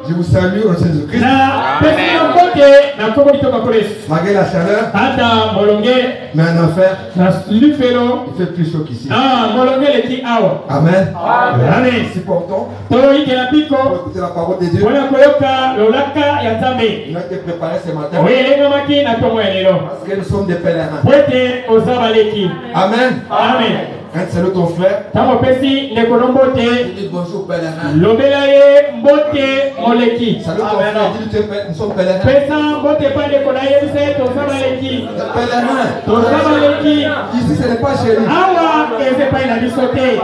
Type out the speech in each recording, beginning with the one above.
Je vous salue au Jésus-Christ. Malgré la chaleur, mais en enfer, il fait plus chaud qu'ici. Amen. Supportons pour écouter la parole de Dieu. Il a été préparé ce matin parce que nous sommes des pèlerins. Amen. Quand salut ton frère, dis bonjour pèlerin. Salut ton frère, dis nous sommes pèlerins. Ici ce n'est pas chez nous.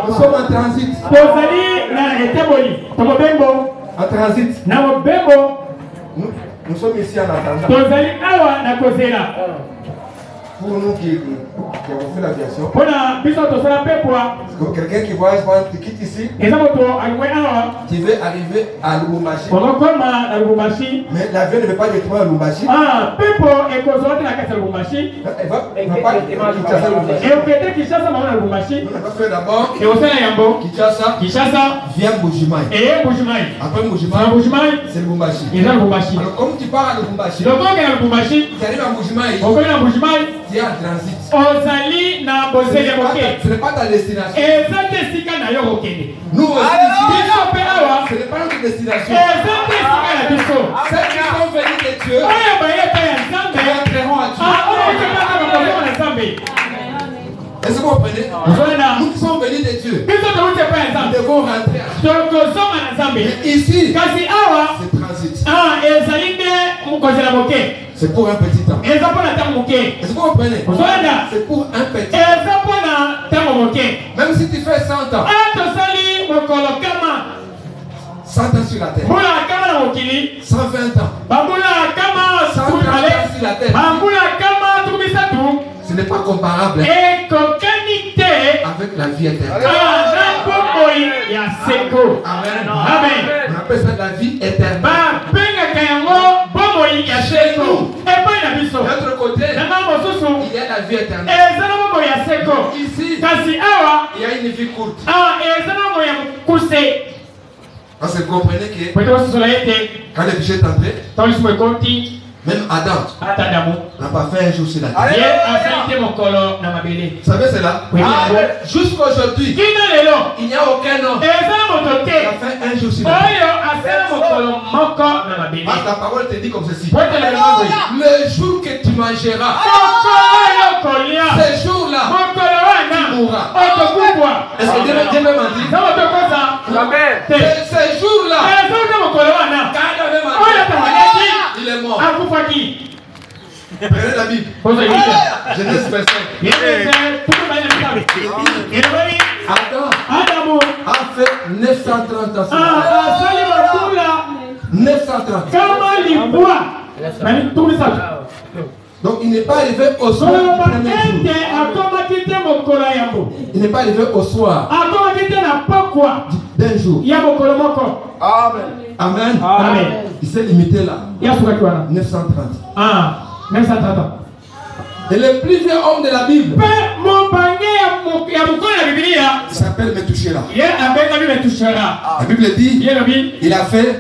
Nous sommes en transit. En transit. Nous sommes ici en attendant. Pour nous qui avons fait l'aviation, quelqu'un qui voyage, qui quitte ici, qui veut arriver à Lubumbashi, mais l'avion ne veut pas détruire Lubumbashi. Il va pas Lubumbashi. On va faire d'abord Kinshasa, via Mbujimayi. Après Mbujimayi, c'est Lubumbashi. Alors comme tu pars à Lubumbashi, tu arrives à Mbujimayi, tu es en transit. Ce n'est pas ta destination. Nous aussi, ce n'est pas notre destination. Ceux qui sont venus de Dieu, nous entrerons à Dieu. Est-ce que vous comprenez? Nous qui sommes venus de Dieu, nous devons rentrer à Dieu. Mais ici, c'est transit. C'est pour un petit temps. Est-ce que vous comprenez? C'est pour un petit temps. Même si tu fais 100 ans, 100 ans sur la terre, 120 ans, 130 ans sur la terre, ce n'est pas comparable avec la vie éternelle. Amen. On appelle ça la vie éternelle. Chez nous, de l'autre côté, il y a la vie éternelle. Ici, il y a une vie courte. Parce que vous comprenez que quand le péché est entré, même Adam n'a pas fait un jour sur la terre. Vous savez cela? Jusqu'à aujourd'hui, il n'y a aucun homme qui a fait un jour sur la terre. Parce que la parole te dit comme ceci: le jour que tu mangeras, ce jour-là, tu mourras. Est-ce que Dieu m'a menti? Ce jour-là, quand il menti, il est mort. Prenez la Bible. Genèse 25. Adam a fait 930 ans. 930. Donc il n'est pas arrivé au soir du premier jour. Il n'est pas arrivé au soir d'un jour. Amen. Amen. Il s'est limité là. 930. 930 ans. Et le plus vieux homme de la Bible, il s'appelle Methuselah. La Bible dit il a fait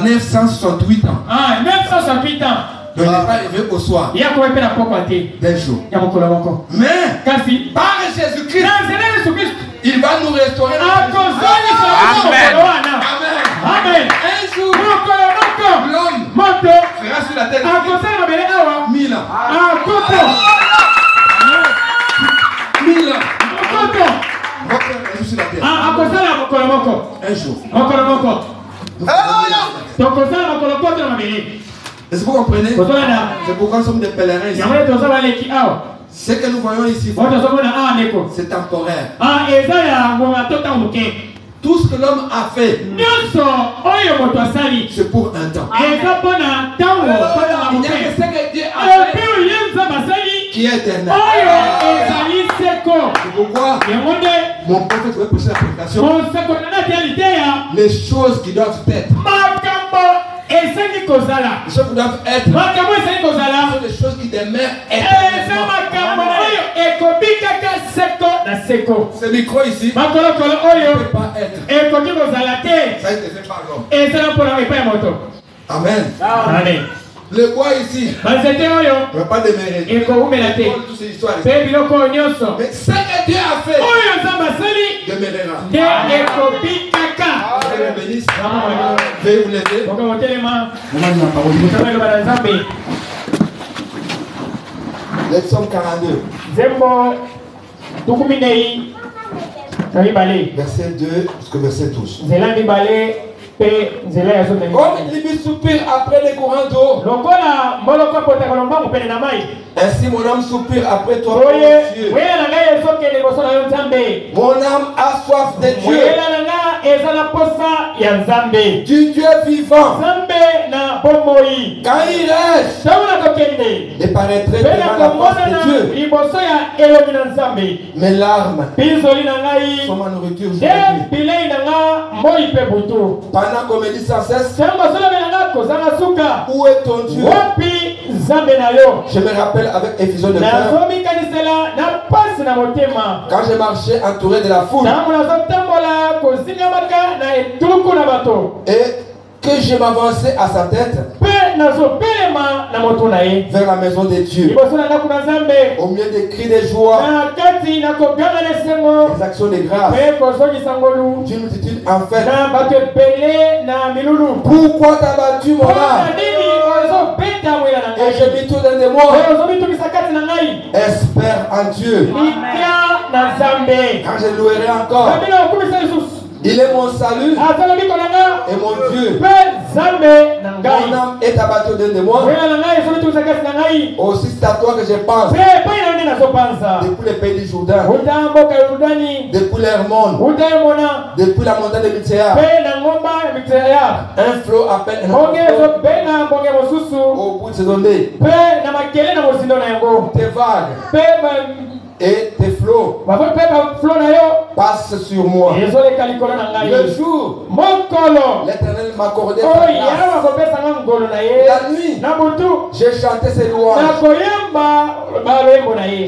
968 ans. 968 ans. Donc il n'est pas arrivé au soir d'un jour. Mais par Jésus-Christ, il va nous restaurer. Amen. Amen. Un jour, l'homme fera sur la terre 1000 ans. 1000 ans. Sur la terre. Un jour. Est-ce que vous comprenez? C'est pourquoi nous sommes des pèlerins ici. Ce que nous voyons ici, c'est temporaire. Tout ce que l'homme a fait, c'est pour un temps. Il n'y a que ce que Dieu a fait qui est éternel. C'est pourquoi mon prophète veut prêcher la prédication. Les choses qui doivent être. Les choses qui doivent être sont des choses qui demeurent éternellement. Ce micro ici ne peut pas être. Ça a été fait par l'homme. Amen. Amen. Le bois ici ne va pas demeurer. Toutes ces histoires ici. Mais ce que Dieu a fait demeurera. Dieu le bénisse. Veuillez vous lever. Les Psaumes 42. Verset 2 jusqu'au verset 12. Comme il soupire après les courants d'eau, ainsi mon âme soupire après toi, mon Dieu. Mon âme a soif de Dieu, du Dieu vivant. Quand il reste, je paraîtrai devant la face de Dieu. Mes larmes sont ma nourriture aujourd'hui. Pendant qu'on me dit sans cesse, où est ton Dieu? Je me rappelle avec effusion de cœur, quand j'ai marché entouré de la foule et que je m'avançais à sa tête vers la maison de Dieu, au milieu des cris de joie, des actions de grâce, d'une multitude en fait. Pourquoi t'as battu mon âme? Et je mis tout dans de moi. Espère en Dieu. Quand je louerai encore. Il est mon salut et mon Dieu. Mon âme est abattue de moi. Aussi c'est à toi que je pense. Depuis les pays du Jourdain, depuis l'Hermon, depuis la montagne de Mitsea, un flot appelle un autre au bout de ce donné. Tes vagues et tes flots passent sur moi. Le jour, l'Éternel m'accordait sa grâce. La nuit, j'ai chanté ses louanges.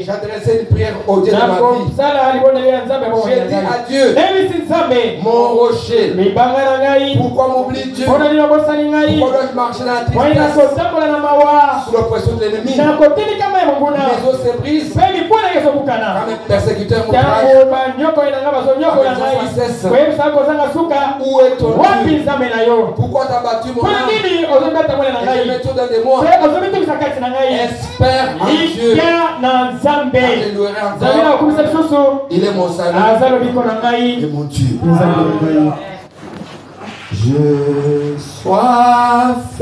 J'ai adressé une prière au Dieu de ma vie. J'ai dit à Dieu, mon rocher, pourquoi m'oublie-tu? Pourquoi dois-je marcher dans la tristesse, sous l'oppression de l'ennemi? Mes os se brisent. Quand mes persécuteurs me où est ton Dieu? Pourquoi t'as battu mon âme? Et je mets tout dans des mois. Espère en Dieu. Je louerai encore. Il est mon salut et mon Dieu. Je soif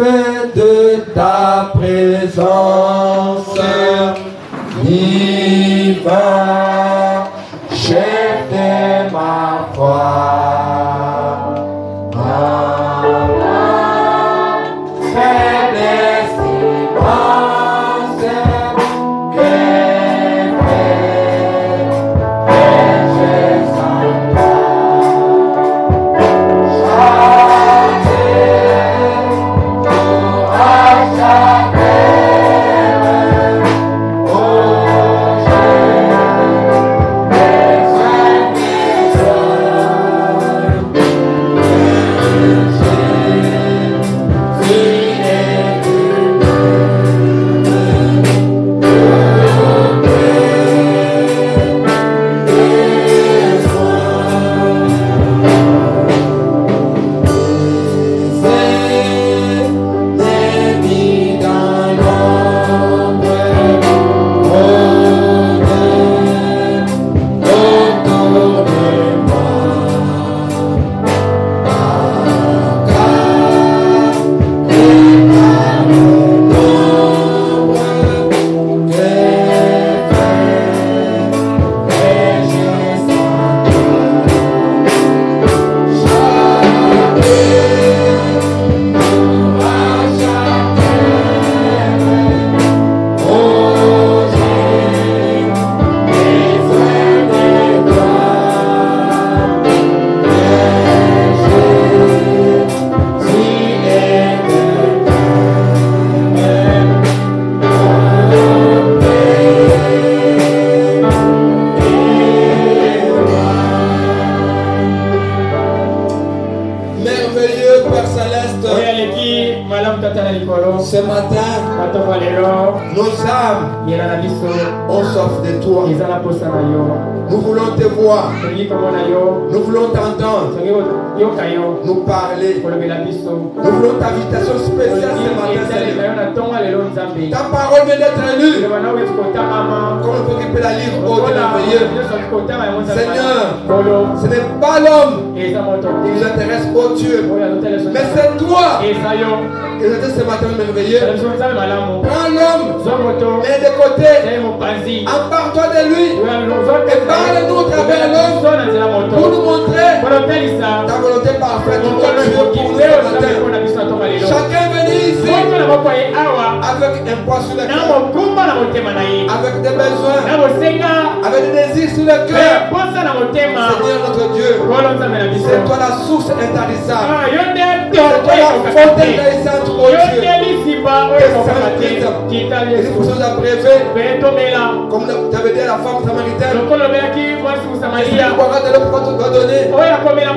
de ta présence, divin, chef de ma foi. Père Céleste, ce matin, nos âmes ont soif de toi. Nous voulons te voir. Nous voulons t'entendre. Nous parler. Nous voulons ta invitation spéciale ce matin, Seigneur. Ta parole vient d'être lue. Comme on peut la lire au de merveilleux. Seigneur, ce n'est pas l'homme qui nous intéresse, oh Dieu, mais c'est toi. Et ce matin merveilleux. Prends l'homme, mets de côté, empare-toi de lui. Et parle-nous à travers l'homme pour nous montrer ta volonté parfaite pour nous matin. Chacun venir ici avec un poids sur le cœur, avec des besoins, avec des désirs sur le cœur. Seigneur notre Dieu, c'est toi la source intarissable. C'est toi la fontaine naissante, oh Dieu. Et nous faisons abréver, comme tu avais dit à la femme samaritaine. Tu boiras de l'eau que tu dois donner. Mais il n'y en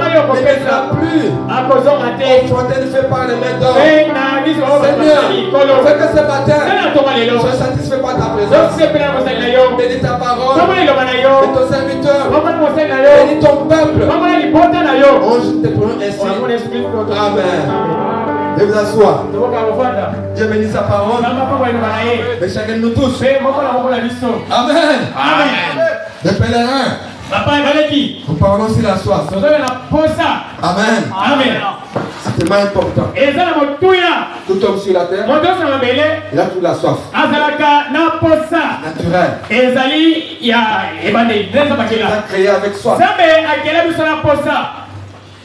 a plus. Fontaine fait par les mains d'or. Seigneur, fais que ce matin, je ne satisfais pas ta présence. Bénis ta parole. Bénis ton serviteur. Bénis ton peuple. Oh, je te prie ainsi. Amen. Et vous asseoir. Dieu bénit sa parole. Mais chacun de nous tous. Amen. Amen. Les pèlerins. Nous parlons aussi la soif. Amen. Amen. C'est tellement important. Tout homme sur la terre, il a toute la soif. Naturel. Il a créé avec soif.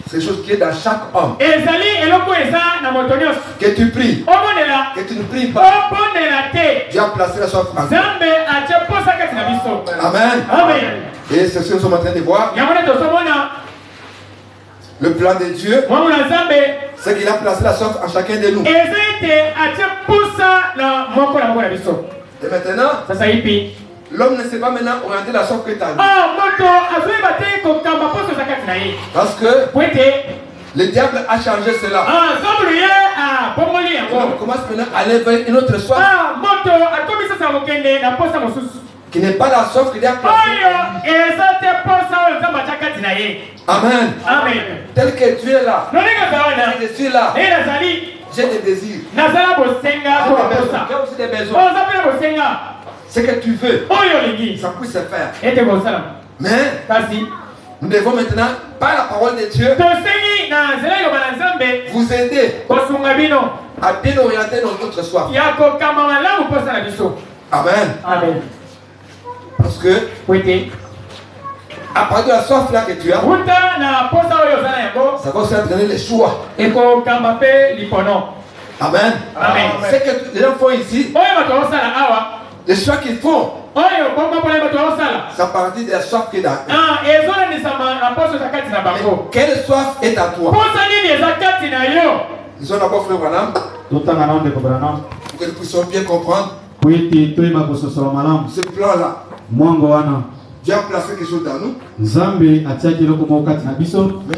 C'est quelque chose qui est dans chaque homme. Que tu pries, que tu ne pries pas, Dieu a placé la soif en toi. Amen. Amen. Et c'est ce que nous sommes en train de voir. Le plan de Dieu, c'est qu'il a placé la soif en chacun de nous. Et maintenant, l'homme ne sait pas maintenant orienter la soif que tu as. Parce que le diable a changé cela. On commence maintenant à aller vers une autre soif qui n'est pas la soif qu'il a placée. Amen. Amen. Tel que tu es là, je suis là, j'ai des désirs, j'ai aussi des besoins. Ce que tu veux, ça puisse se faire. Mais nous devons maintenant, par la parole de Dieu, vous aider à déorienter notre soif. Amen. Amen. Parce que à partir de la soif là que tu as, ça va aussi entraîner les choix. Amen. Amen. Ce que les gens font ici, les choix qu'ils font, ça partit de la soif qui est dans eux. Quelle soif est à toi? Ils ont d'abord frère Branham, pour que nous puissions bien comprendre ce plan-là. Dieu a placé quelque chose dans nous. Mais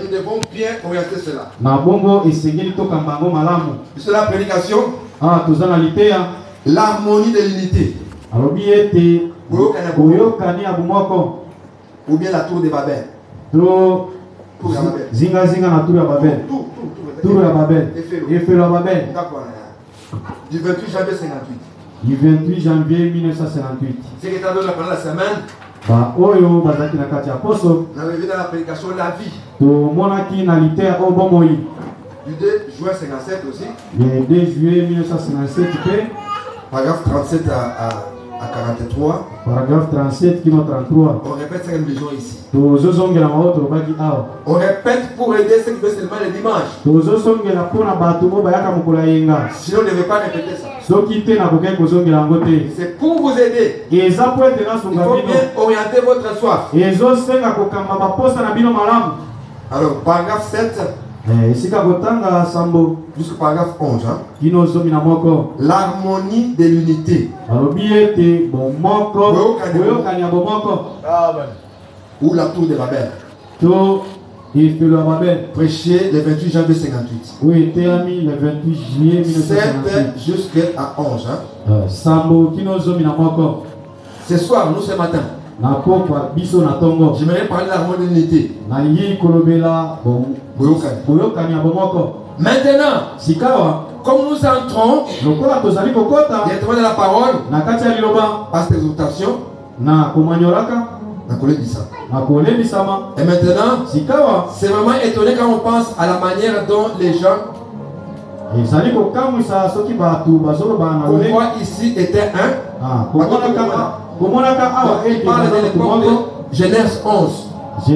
nous devons bien orienter cela. C'est la prédication. L'harmonie de l'unité. Ou bien la tour de Babel. Du 28 janvier 58. Du 28 janvier 1958. C'est que tu as donné pendant la semaine. On a vu dans la prédication la vie. Du 2 juin 57 aussi. Le 2 juillet 1957. Paragraphe 37 à 43. Paragraphe 37 qui 33. On répète cette maison ici. On répète pour aider ceux qui veulent seulement le dimanche. Sinon on ne devait pas répéter ça. C'est pour vous aider. Il faut bien orienter votre soif. Alors, paragraphe 7. Jusqu'au paragraphe 11. Hein? L'harmonie de l'unité. Ou la tour de Babel. Prêché le 28 janvier 58. Oui, terminé le 28 juillet 1958. 7 jusqu'à 11. Sambo kinozo minamoko. Ce soir, nous ce matin, j'aimerais parler de l'harmonie de l'unité. Maintenant, comme nous entrons directement dans la parole, par cette exhortation, et maintenant, c'est vraiment étonné quand on pense à la manière dont les gens qu'on voit ici étaient un. Il parle de l'époque de Genèse 11. Vous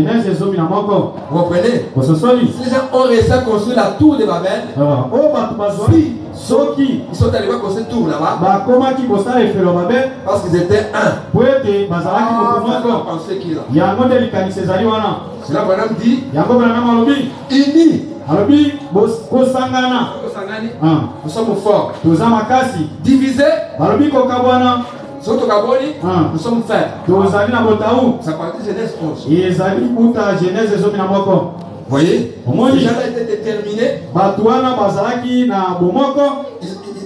comprenez? Si les gens ont réussi à construire la tour de Babel, ils sont allés voir construire tour là-bas parce qu'ils étaient un. Pensez qu'il a. Cela Branham dit unis. Nous sommes forts. Divisés. Nous sommes faibles. Ça partit de Genèse 11. Vous voyez? Les gens étaient déterminés.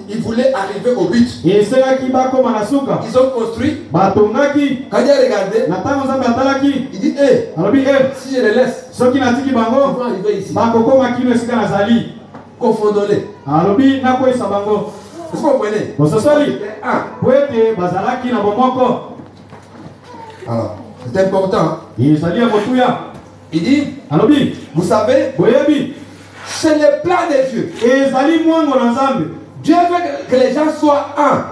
Ils voulaient arriver au but. Ils ont construit. Quand il a regardé, il dit si je les laisse, ils vont arriver ici. Confondons-les. Est-ce que vous comprenez? Alors, c'est important. Il dit, vous savez, c'est le plan de Dieu. Dieu veut que les gens soient un.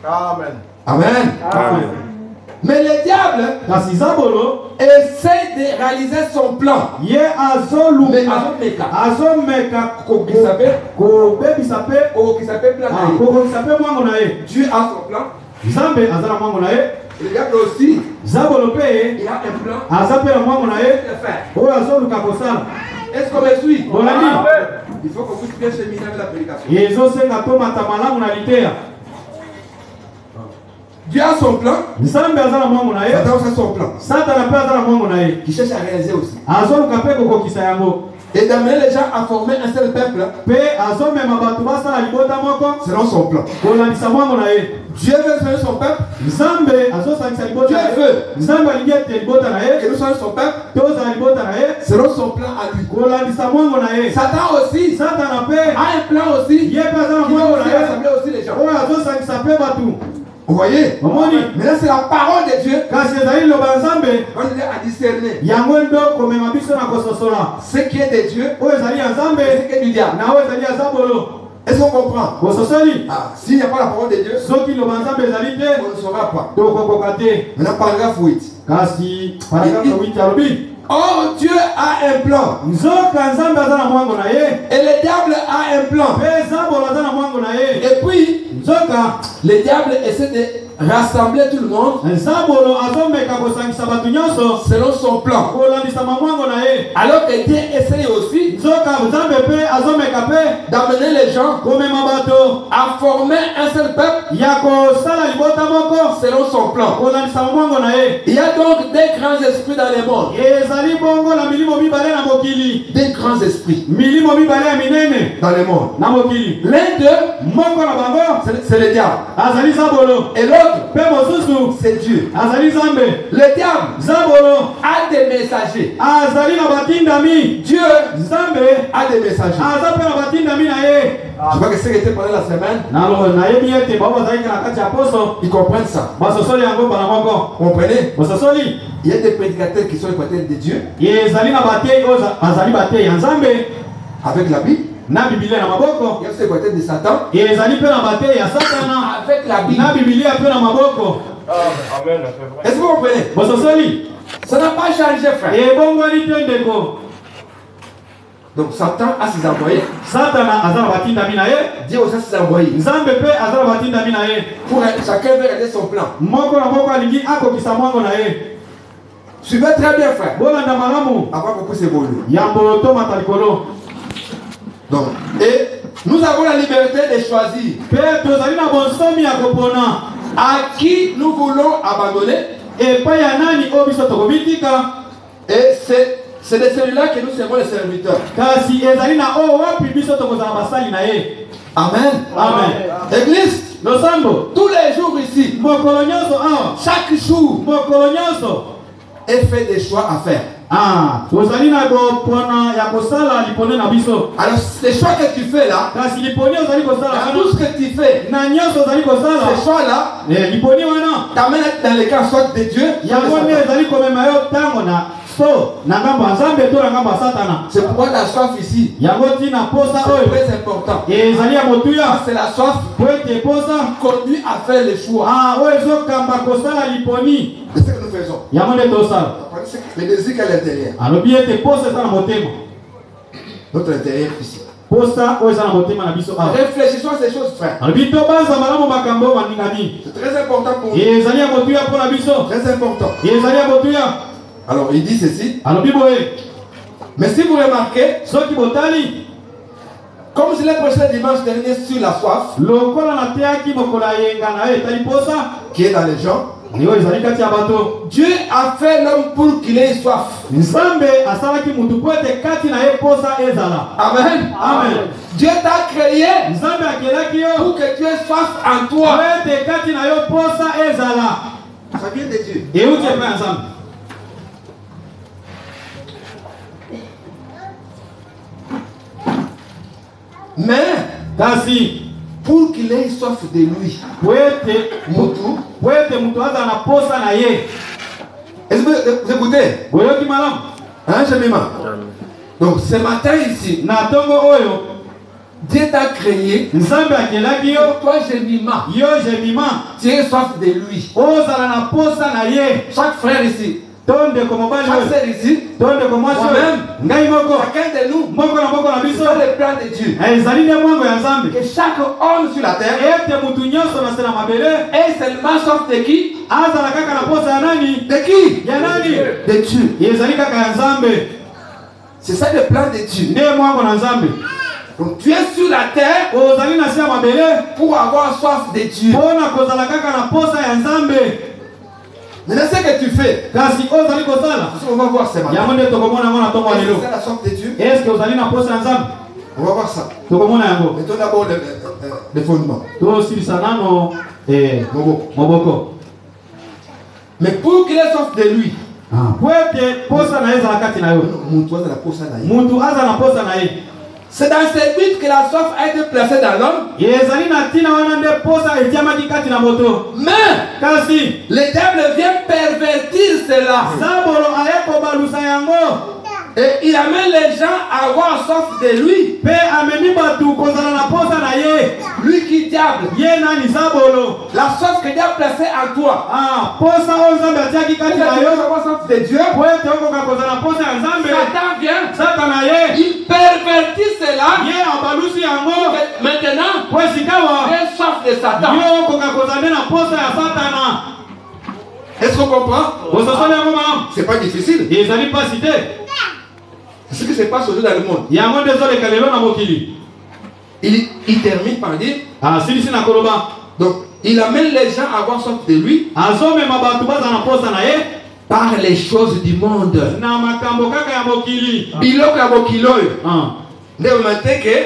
Amen. Amen. Mais le diable essaie de réaliser son plan. Mais Dieu a son plan. Le diable aussi. Il a un plan. Est-ce qu'on me suit? Il faut que vous puissiez cheminer avec la prédication. Dieu a son plan. Satan a son plan. Qui cherche à réaliser aussi. Et d'amener les gens à former un seul peuple selon son plan. Dieu veut faire son peuple. Dieu veut que nous soyons son peuple selon son plan à lui. Satan aussi a un plan aussi. Il veut aussi rassembler aussi les gens. Vous voyez? Mais là c'est la parole de Dieu. On est à discerner ce qui est de Dieu et ce qui est du diable. Est-ce qu'on comprend? S'il n'y a pas la parole de Dieu, on ne saura pas. Maintenant paragraphe 8. Oh, Dieu a un plan. Et le diable a un plan. Et puis, le diable essaie de rassembler tout le monde selon son plan. Alors que Dieu essaie aussi d'amener les gens à former un seul peuple selon son plan. Il y a donc des grands esprits dans le monde. Des grands esprits dans le monde. L'un d'eux, c'est le diable. Et l'autre, c'est Dieu. Le diable a des messagers. Dieu a des messagers. Je vois que ceux qui étaient pendant la semaine, ils comprennent ça. Vous comprenez? Il y a des prédicateurs qui sont les prédicateurs de Dieu avec la Bible. Il y a aussi les prédicateurs de Satan avec la Bible. Est-ce que vous comprenez? Ça n'a pas changé, frère. Donc Satan a ses envoyés. Dieu aussi a ses envoyés. Pour chacun veut réaliser son plan. Suivez très bien, frère. Avant qu'on puisse évoluer. Donc, et nous avons la liberté de choisir à qui nous voulons abandonner Et c'est de celui-là que nous servons les serviteurs. Amen. Amen. Église, tous les jours ici, chaque jour, est fait des choix à faire. Alors, les choix que tu fais là, tout ce que tu fais, ces choix-là, t'amènent dans les cas soit de Dieu, c'est pourquoi ta soif ici, c'est très important. C'est la soif qui conduit à faire les choix. C'est ce que nous faisons. Le désir qu'à l'intérieur. Notre intérieur ici. Réfléchissons à ces choses, frère. C'est très important pour nous. Très important. Alors il dit ceci. Mais si vous remarquez, comme je l'ai prêché dimanche dernier sur la soif, qui est dans les gens, Dieu a fait l'homme pour qu'il ait soif. Amen. Amen. Dieu t'a créé pour que tu aies soif en toi. Ça vient de Dieu. Mais pour qu'il ait soif de lui, est-ce que vous écoutez? Hein, donc ce matin ici, Dieu t'a créé. Toi, tu es soif de lui. Chaque frère ici, chaque sœur ici, moi-même, chacun de nous, c'est le plan de Dieu. Que chaque homme sur la terre est seulement soif de qui? De qui? De Dieu. C'est ça le plan de Dieu. Donc tu es sur la terre pour avoir soif de Dieu. Maintenant, ce que tu fais, on va voir ce matin. C'est la soif de Dieu. On va voir ça. Mettons d'abord les fondements. Mais pour qu'il ait soif de lui, c'est dans ce but que la soif a été placée dans l'homme. Mais le diable vient pervertir cela. Et il amène les gens à avoir soif de lui. Lui qui diable. La soif que Dieu a placée en toi. Pour avoir soif de Dieu. Satan vient. Il pervertit cela. Maintenant, il est soif de Satan. Est-ce qu'on comprend? C'est pas difficile. C'est ce qui se passe aujourd'hui dans le monde. Il termine par dire. Donc, il amène les gens à avoir soif de lui par les choses du monde. Biloko ya mokilo. Nde matin que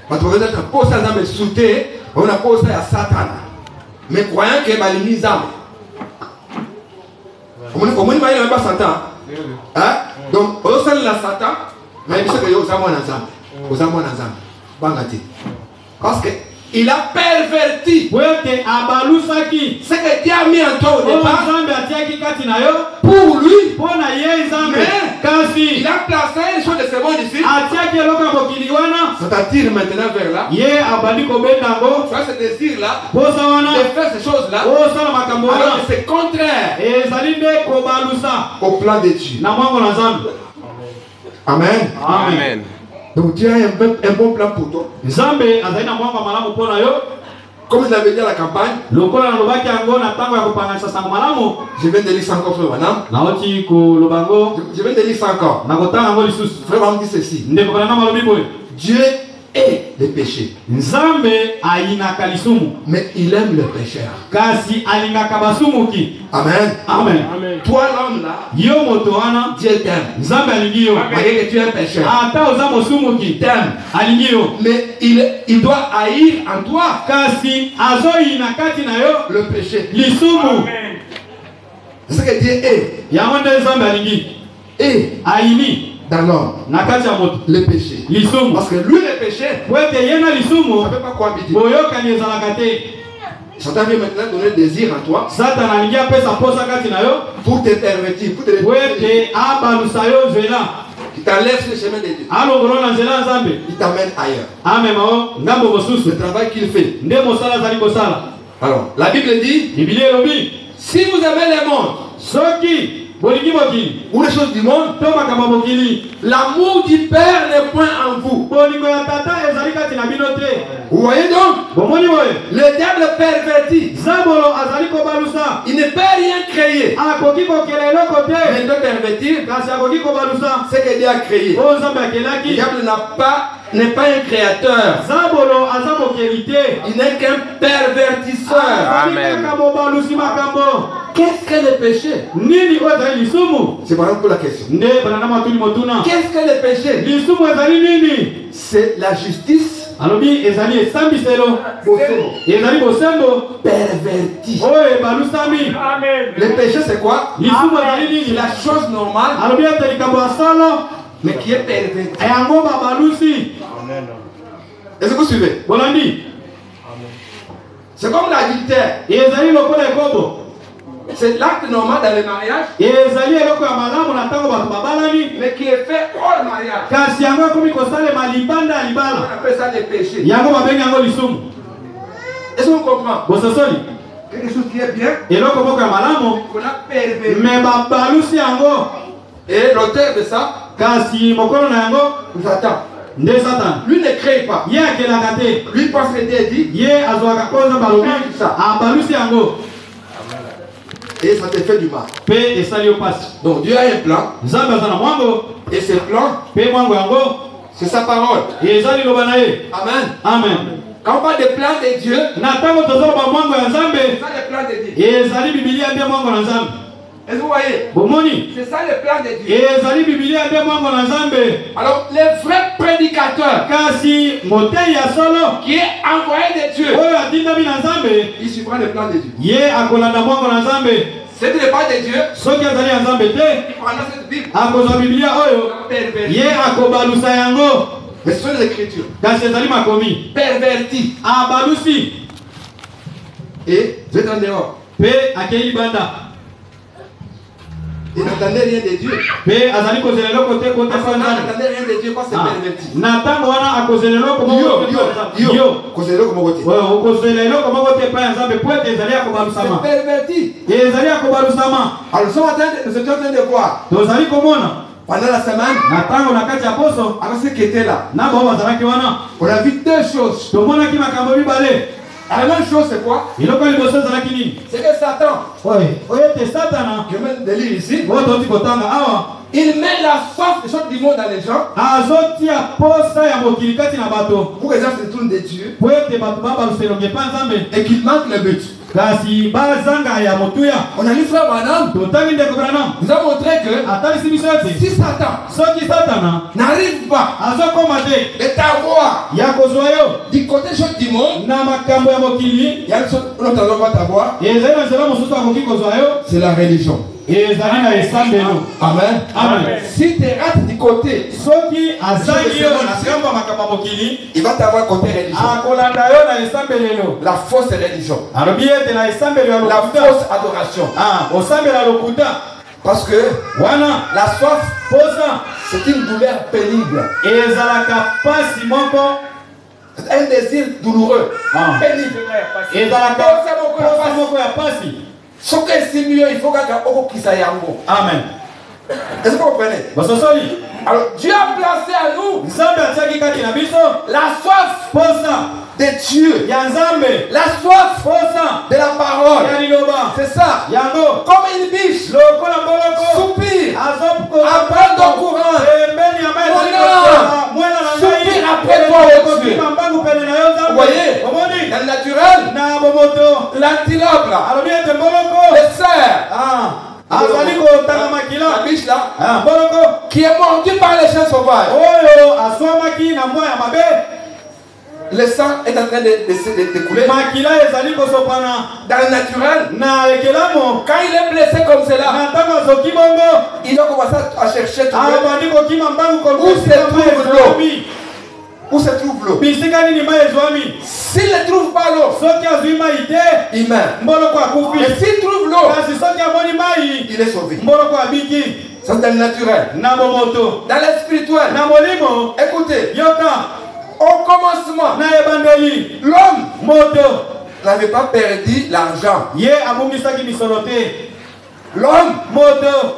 batokeza ta posa nzambe soute, on a posa ya Satan. Mais croyant que balimi nzambe. On ne va pas Satan. Hein? Donc, au sein de la Satan, mais il sait que yo za mwana nzambe. Oza mwana nzambe. Bangati. Parce que il a perverti ce que Dieu a mis en toi au départ pour lui. Mais il a placé les choses de ce monde ici. Ça t'attire maintenant vers là. Tu as ce désir là de faire ces choses là. Alors c'est contraire au plan de Dieu. Amen. Amen. Donc Dieu a un bon plan pour toi. Comme je l'avais dit à la campagne, je viens de lire ça encore, frère Wanam. Je viens de lire ça encore. Frère Wanam dit ceci. Dieu hait les péchés. Nzambe ainaka lisumu. Mais il aime le pécheur. Kasi alingaka basumuki. Amen. Amen. Toi l'homme là, Yo moto wana, Dieu t'aime. Nzambe alingi yo. Malgré que tu es un pécheur. Ata oza mosumuki. T'aime. Alingi yo. Mais il doit haïr en toi. Kasi azo inakati na yo le péché. Lisumu. C'est ce que Dieu est. Yamonde Nzambe alingi. Et aini dans l'homme, le péché. Parce que lui le péché, on ne peut pas cohabiter. Satan vient maintenant donner le désir en toi pour te pervertir, pour te il t'enlève sur le chemin de Dieu. Il t'amène ailleurs. Le travail qu'il fait. Alors, la Bible dit, si vous aimez le monde, ou les choses du monde, l'amour du Père n'est point en vous. Vous voyez donc, le diable pervertit. Il ne peut rien créer. Mais il peut pervertir ce que Dieu a créé. Le diable n'est pas un créateur. Il n'est qu'un pervertisseur. Amen. Qu'est-ce que le péché? C'est par exemple la question. Qu'est-ce que le péché? C'est la justice pervertie. Le péché c'est quoi? C'est la chose normale mais qui est pervertie. Est-ce que vous suivez? C'est comme l'adultère. C'est l'acte normal dans le mariage, mais qui est fait hors mariage. On appelle ça des péchés. Est-ce qu'on comprend? Quelque chose qui est bien, qu'on a perverti. Et l'auteur de ça, Satan. Lui ne crée pas. Lui pense que Dieu dit ça. Et ça te fait du mal. Donc Dieu a un plan. Et ce plan, c'est sa parole. Amen. Amen. Quand on parle des plans de Dieu, c'est ça le plan de Dieu. Est-ce que vous voyez? C'est ça le plan de Dieu. Alors, le vrai prédicateur qui est envoyé de Dieu, il suivra le plan de Dieu. C'est le plan de Dieu. Il prendra cette Bible. Mais ce sont les Écritures. Perverti. Et vous êtes en dehors. Il n'entendait rien de Dieu. Il n'entendait rien de Dieu parce que c'est perverti. C'est perverti. Alors nous sommes en train de voir. Pendant la semaine, avec ceux qui étaient là, on a vu deux choses. La même chose c'est quoi? C'est que Satan, je mets des livres ici, il met la soif des choses du monde dans les gens pour que les gens se tournent de Dieu et qu'ils manquent le but. On a lu frère Branham, nous a montré que si Satan n'arrive pas de t'avoir du côté des choses du monde, il y a une chose que nous n'entendons pas t'avoir, c'est la religion. Amen. Amen. Si tu rates du côté, il va t'avoir côté religion. La fausse religion. La fausse adoration. Parce que la soif, c'est une douleur pénible. C'est un désir douloureux. Pénible. Ce que c'est mieux, il faut qu'il Amen. Est-ce que vous comprenez? Alors Dieu a placé à nous la soif de Dieu, la soif de la parole. C'est ça. Comme une biche soupire après ton courant. Soupire après toi, Dieu. sauvage. Le sang est en train de couler. Dans le naturel, quand il est blessé comme cela, il doit commencer à chercher tout où se trouve l'eau. S'il ne trouve pas l'eau, il meurt. Et s'il trouve l'eau, il est sauvé. C'est dans le naturel. Dans le spirituel, écoutez, au commencement, l'homme n'avait pas perdu l'argent. L'homme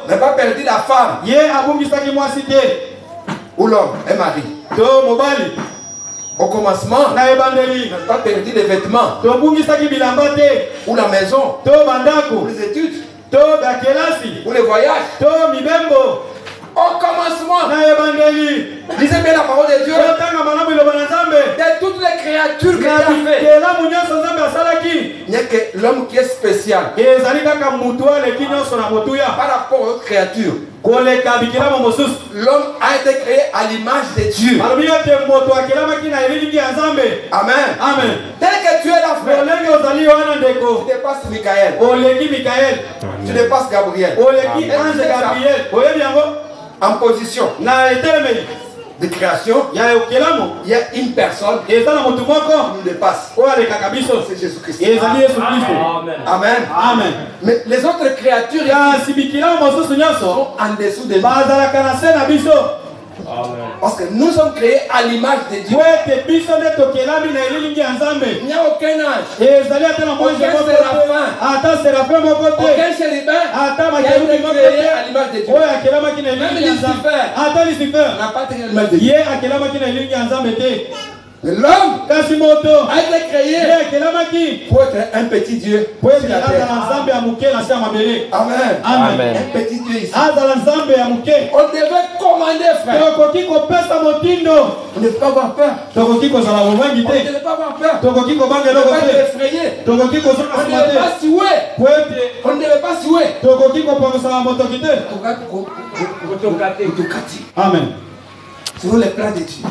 n'a pas perdu la femme. Ou l'homme, un mari. Au commencement, n'a pas perdu les vêtements. Ou la maison. Ou les études. Ou les voyages. Au commencement, lisez bien la parole de Dieu. De toutes les créatures que Dieu a fait, il n'y a que l'homme qui est spécial par rapport aux autres créatures. L'homme a été créé à l'image de Dieu. Amen. Tel que tu es là, frère, tu dépasses Michael. Tu dépasses Gabriel. En position de création, il y a une personne qui nous dépasse. C'est Jésus-Christ. Amen. Mais les autres créatures sont en dessous de nous. Parce que nous sommes créés à l'image de Dieu. Il n'y a aucun âge, aucun séraphin, aucun chérubin qui a été créé à l'image de Dieu. Même Lucifer n'a pas été à l'image de Dieu. L'homme a été créé pour être un petit Dieu sur la terre. Amen. Un petit Dieu ici. On devait commander, frère. On ne devait pas avoir peur. On ne devait pas avoir peur. On ne devait pas être effrayé. On ne devait pas souer. On ne devait pas souer. Amen. Selon les plans de Dieu.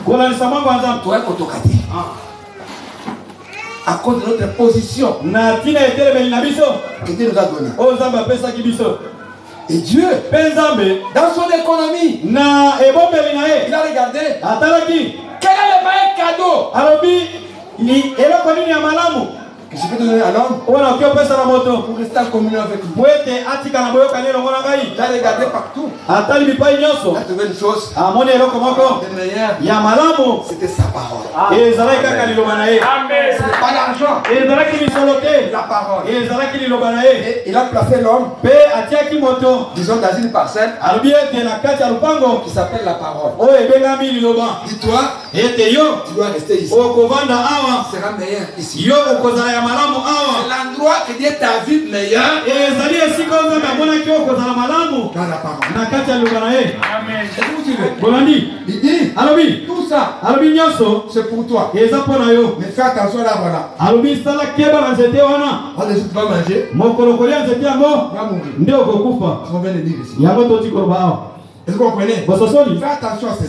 À cause de notre position que Dieu nous a donnée. Et Dieu, dans son économie, il a regardé quel est le meilleur cadeau que je peux donner à l'homme pour rester en communion avec lui. Il a regardé partout. Il a trouvé une chose. Le meilleur, c'était sa parole. Ce n'est pas l'argent. La parole. Et il a placé l'homme, disons, dans une parcelle qui s'appelle la parole. Dis-toi, tu dois rester ici. Ce sera meilleur ici. C'est l'endroit que Dieu t'a vu meilleur dans la parole. Amen. C'est où tu veux. Il dit, tout ça, c'est pour toi. Mais fais attention là, voilà. On dit, tu vas manger, tu vas mourir. C'est ce qu'on vient de dire ici. Est-ce que vous comprenez? Fais attention à ça.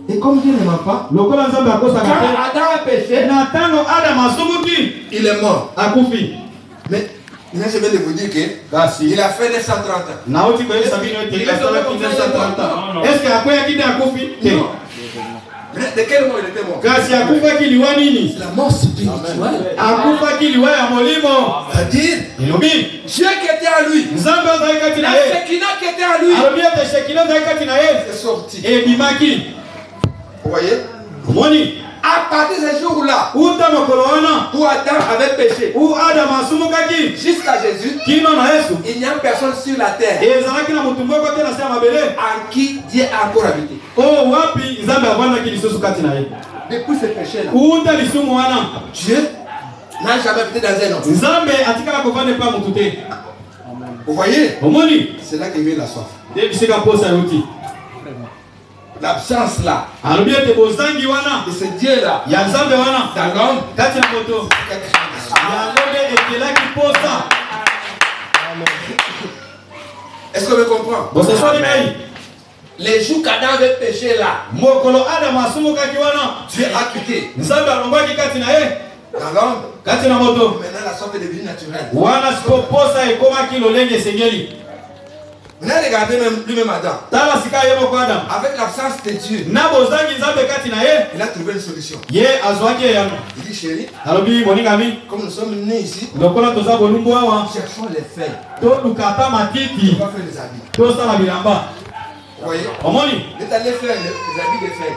Et comme Dieu ne ment pas, quand Adam a péché, il est mort. Mais je vais vous dire qu'il a fait les 130 ans. Est-ce qu'il a De quel mot il était mort? C'est la mort spirituelle. C'est-à-dire, Dieu qui était à lui, la Shekinah qui était à lui, est sorti. Vous voyez? À partir de ce jour-là, où Adam avait péché, jusqu'à Jésus, il n'y a personne sur la terre en qui Dieu a encore habité. Depuis ce péché-là, Dieu n'a jamais habité dans un homme. Vous voyez? C'est là qu'il vient la soif. L'absence là de ce Dieu là dans l'homme, est-ce que vous comprenez? Les jours qu'Adam avait péché là, Dieu a quitté. Dans l'ombre, maintenant la sorte est devenue naturelle. Maintenant regardez lui-même Adam. Avec l'absence de Dieu, il a trouvé une solution. Il dit chérie, comme nous sommes nés ici, cherchons les feuilles. On va faire les habits. Vous voyez? Il est allé faire les habits des feuilles.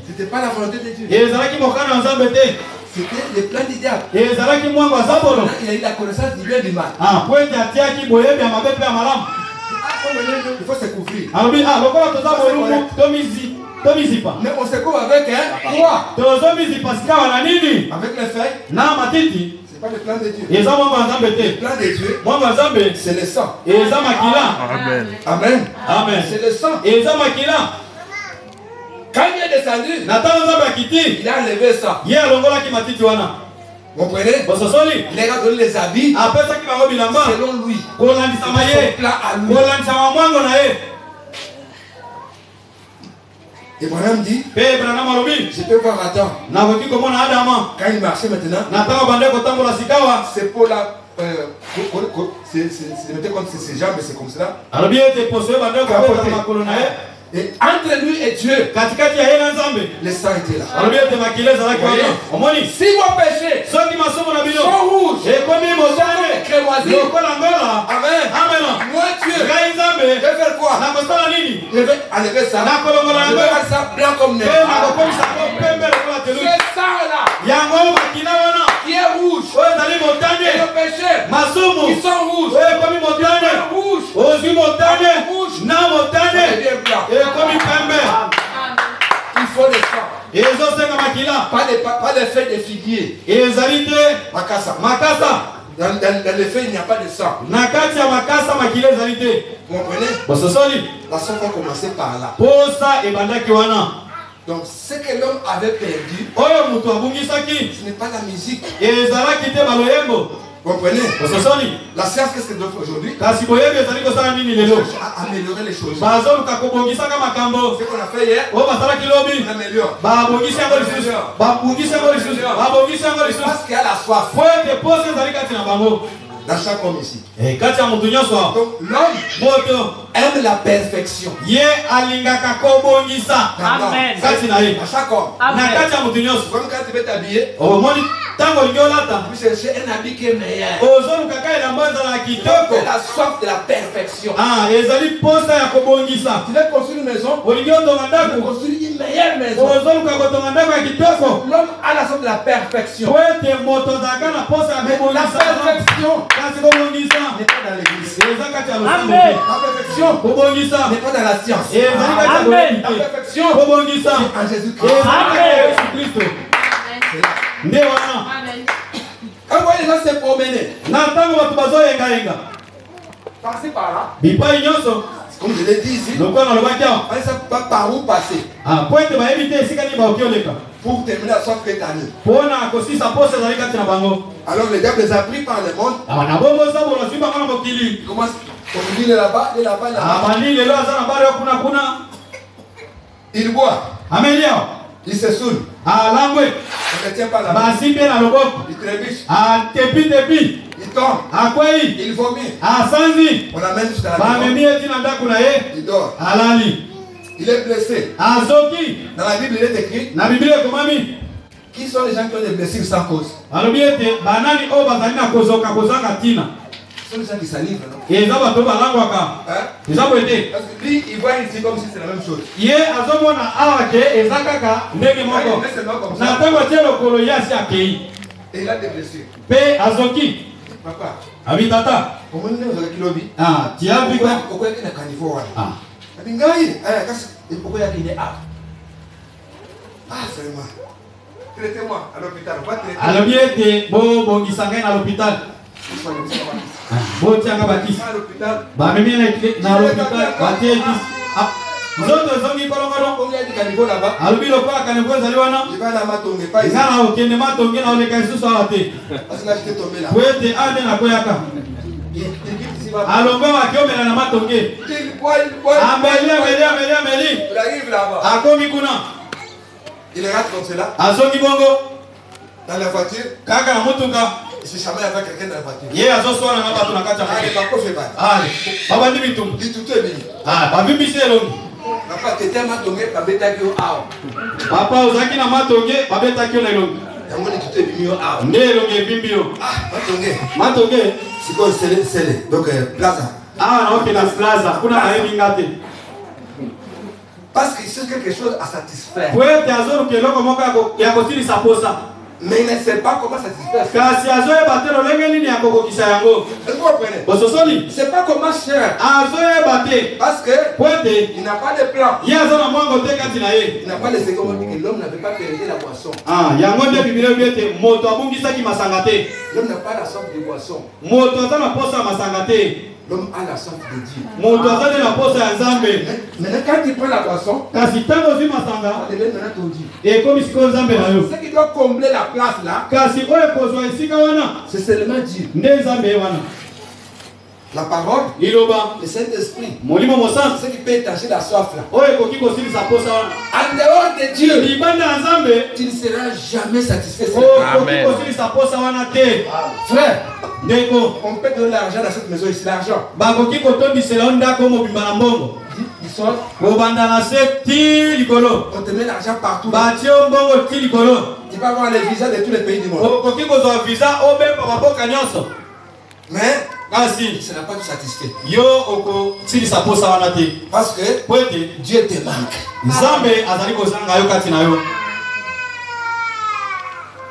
C'était pas la volonté de Dieu. C'était le plan du diable. Il a eu la connaissance du bien et du mal. Il faut se couvrir. Mais on se couvre avec quoi? Avec les feuilles. C'est pas le plan de Dieu. Le plan de Dieu, c'est le sang. Amen. Amen. Amen. C'est le sang. Quand il est descendu, il a enlevé ça. Vous comprenez? Il a donné les habits selon lui. Son plan à lui. Et Branham dit, je peux voir Adam. Quand il marchait maintenant, c'est pour la... c'est comme ses jambes, c'est comme cela. Et entre lui et Dieu, le sang était là. Si vos péchés sont rouges, Amen. Moi Dieu, je vais faire quoi? Je vais enlever ça. Je vais faire ça blanc comme neige. Ce sang-là qui est rouge, et le péché qui sont rouges, il faut le sang. Pas de feuilles de figuier. Makasa. Dans les feuilles, il n'y a pas de sang. Vous comprenez? La sang va commencer par là. Donc, ce que l'homme avait perdu, ce n'est pas la musique. Vous comprenez? La science, qu'est-ce qu'elle doit faire aujourd'hui? Améliorer les choses. Ce qu'on a fait hier, on améliore. Parce qu'il y a la soif dans chaque homme ici. Donc l'homme aime la perfection. Amen. À chaque homme. Comme quand tu veux t'habiller, tu cherches un habit qui est meilleur. Tu as la soif de la perfection. Tu veux construire une maison, tu veux construire une meilleure maison. L'homme a la soif de la perfection. La perfection n'est pas dans l'église. Amen. La perfection n'est pas dans la science. Amen. La perfection c'est en Jésus-Christ. Amen. Quand vous voyez les gens se promener, passer par là, comme je l'ai dit ici, on ne sait pas par où passer pour terminer la soif prétendue. Alors le diable les a pris par le monde. Comment aujourd'hui il est là-bas, il est là-bas, il boit, il se saoule, on ne tient pas là-bas, il trébuche, il tombe, il vomit, on l'amène jusqu'à la maison, il dort, il est blessé. Dans la Bible il est écrit, qui sont les gens qui ont des blessures sans cause? Ce sont les gens qui s'alivrent, non? Parce que lui, il voit ici comme si c'est la même chose. Il met ses mains comme ça. Et il a des blessures. Papa, comment nous avons kilobi? Pourquoi il y a un carnivore? Pourquoi il y a seulement. Traitez-moi à l'hôpital. À l'hôpital. alongo akiomela na matonge ameli Il arrive là-bas. akomi kuna Il rate comme cela. azongi bongo Dans la voiture. kaka na motuka Il se chamaille avec quelqu'un dans la voiture. ye azoswana na bato na kati ya Allez, motuka. pas fait mal. ale babandi bitumbu Dis tout est bien. bavimbisi elongi Papa, tu étais mal tombé, papa, tu as dit, ah. papa ozalaki na matonge babetaki yo na elongi Yango ni tout est bien, ah. nde elongi evimbi yo Ah, matonge. matonge C'est quoi, c'est donc plaza. awa naokenda plaza kuna nayebi nga te Parce qu'il cherche quelque chose à satisfaire. po ete azoluka eloko moko ya kosilisa posa Mais il ne sait pas comment satisfaire. kasi azoyeba te lolenge nini ya kokokisa yango Est-ce que vous comprenez? bososoli Il ne sait pas comment cher. azoyeba te Parce que po ete il n'a pas de plan. ye aza na mwango te kati na ye Il n'a pas de secret. On dit que l'homme n'avait pas perdu la boisson. yango nde biblia ebi ete moto abungisaki masanga te L'homme n'a pas la soif de boisson. moto aza na posa ya masanga te L'homme a la soif de Dieu. moto aza nde na posa ya nzambe Maintenant, quand il prend la boisson, kasi ntango ozwi masanga on devient maintenant ton Dieu. ekomi sikoyo nzambe na yo Ce qui doit combler la place là, kasi oyo ekozwa esika wana c'est seulement Dieu. nde nzambe ye wana La parole, liloba le Saint-Esprit. molimo mosantu Ce qui peut étancher la soif là. oyo ekoki kosilisa posa wana En dehors de Dieu, libanda ya nzambe tu ne seras jamais satisfait. okoki kosilisa posa wana te Frère, ndeko on peut donner l'argent dans cette maison ici, l'argent. bakoki kotondisela yo ndako mobimba na mbongo Ils sont, kobanda na se ti likolo on te met l'argent partout. batie yo mbongo ti likolo Tu vas avoir les visas de tous les pays du monde. okoki kozwa visa obemba baboka nyonso Mais kasi ce n'est pas tout satisfait. yo okosilisa posa wana te Parce que po ete Dieu te manque. nzambe azali kozanga yo kati na yo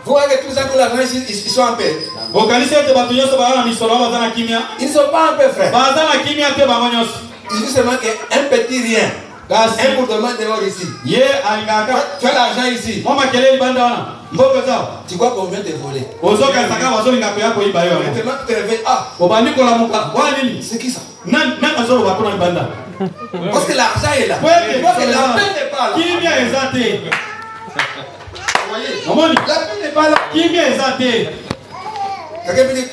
Vous voyez que tous les gens qui ont l'argent ici, ils sont en paix. okanisi ete bato nyonso baza na misolo ayo baza na kimia Ils ne sont pas en paix, frère. baza na kimia te bango nyonso Il dit seulement qu'un petit rien. kasi Un bourdonnement dehors ici. ye alingaka Tu as l'argent ici. mwa makele libanda wana mbongo eza Tu crois qu'on vient te voler. ozokanisaka bazolinga koya koyiba yo Maintenant, tu te réveilles. Ah, obandi kolamuka wana nini c'est qui ça? nani azoloba kuna libanda Parce que l'argent est là. po ete Parce que la paix n'est pas là. kimia eza te Vous voyez? omoni La paix n'est pas là. kimia eza te Quelqu'un peut dire,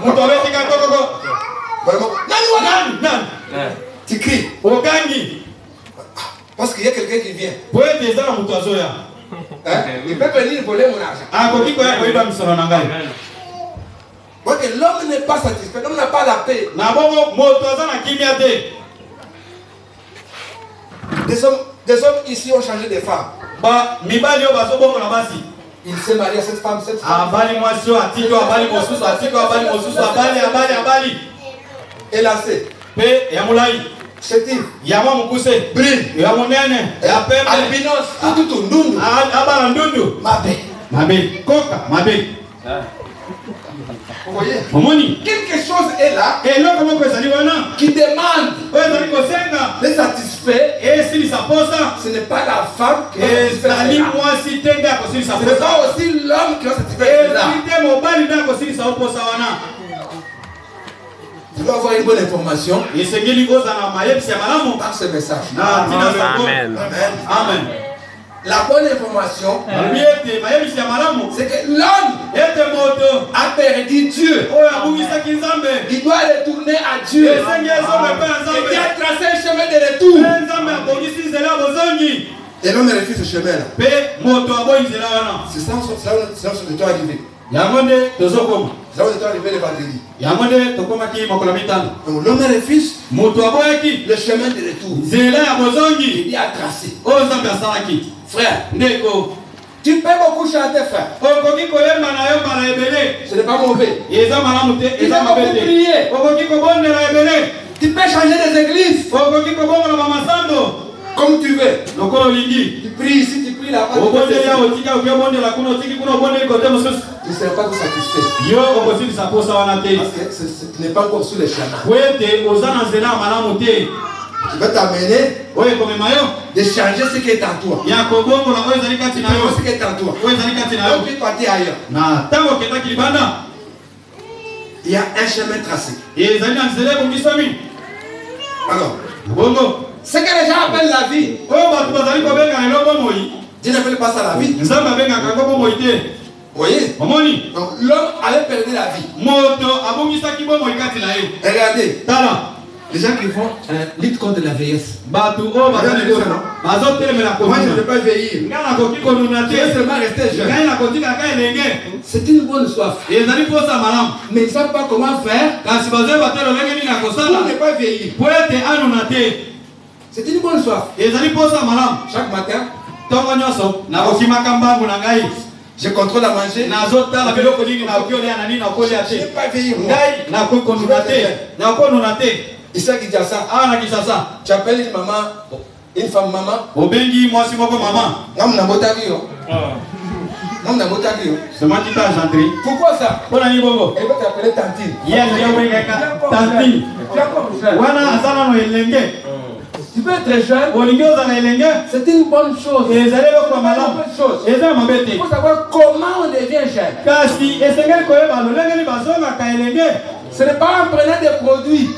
moto abetika kokoko Vraiment. Nani, nani tu cries. okangi Parce qu'il y a quelqu'un qui vient. po ete eza na moto azoya Hein? Il peut venir voler mon argent. akoki koya koyiba misolo na ngai Donc l'homme n'est pas satisfait. L'homme n'a pas la paix. na bongo moto aza na kimia te Des hommes ici ont changé de femme. mibali oyo bazobongola basi Il s'est marié à cette femme, cette femme. abali mwasi oyo atiki oyo abali mosusu atiki oyo abali mosusu abali Et là, c'est mpe ya molai chétif, ya mwa mokuse brune, ya monene ya pembe albinos, tout, ndundu. abala ndundu Mabe. mabe koka mabe Vous voyez? omoni Quelque chose est là eloko moko ezali wana qui demande oyo ezali kosenga les satisfaits. esilisa posa Ce n'est pas la femme qui va satisfaire ezali cela. mwasi te nde akosilisa Ce n'est posa pas aussi l'homme qui va satisfaire cela. ezali te mobali nde akosilisa yo posa wana Tu dois avoir une bonne information esengeli ozala mayebisi ya malamu par ce message. na ntina songo Amen. amen La bonne information, alobi ete mayebisi ya malamu c'est que l'homme ete moto a perdu Dieu. oyo abungisaki nzambe Il doit retourner à Dieu. esengi ezombe mpe ya Et nzambe qui a tracé un chemin de retour. mpe nzambe abongisi nzela ya bozongi Et l'homme refuse ce chemin-là. mpe moto aboyi nzela wana C'est ça où tu es arrivé. yango nde tozokoma C'est là où tu es arrivé le vendredi. yango nde tokomaki mokolo mitano Donc l'homme refuse moto aboyaki le chemin de retour. nzela ya bozongi Il a tracé. oyo nzambe asalaki Frère, ndeko tu peux beaucoup chanter, frère. okoki koyemba na yo mbala ebele Ce n'est pas mauvais. eza malamu te Tu eza peux mabe beaucoup te prier. okoki kobondela ebele Tu peux changer des églises okoki kobongola bamasambo comme tu veux. lokola olingi Tu pries ici, tu pries là-bas. obondeli ya otika oki obondela kuna otiki kuna obondeli kote mosusu Tu ne seras pas tout satisfait. yo okosilisa posa wana te Parce que tu n'es pas encore sur le chemin. po ete oza na nzela ya malamu te Tu vas t'amener oyo ekomema yo de changer ce qui est en toi. ya kobongola oyo ezali kati na yo Ce qui est en toi. oyo ezali kati na Donc yo tu es parti ailleurs. na ntango okendaki libanda Il y a un chemin tracé. ezali na nzela ebongisami Alors, bongo ce que les gens appellent la vie, oyo bato bazali kobenga lelo bomoi Dieu n'appelle pas ça la vie. nzambe abengaka yango bomoi te voyez? Donc l'homme allait perdre la vie. Regardez. Les gens qui font lutte contre la vieillesse. Moi, je ne veux pas vieillir. Je veux seulement rester jeune. C'est une bonne soif. Mais ils ne savent pas comment faire pour ne pas vieillir. C'est une bonne soif. Chaque matin, je contrôle à manger. Je ne veux pas vieillir. Ici, qui dit ça. Tu appelles une maman, une femme maman. C'est moi qui t'ai engendré. Pourquoi ça? Elle va t'appeler Tantine. Tu peux être jeune. C'est une bonne chose. Il faut savoir comment on devient jeune. Ce n'est pas en prenant des produits.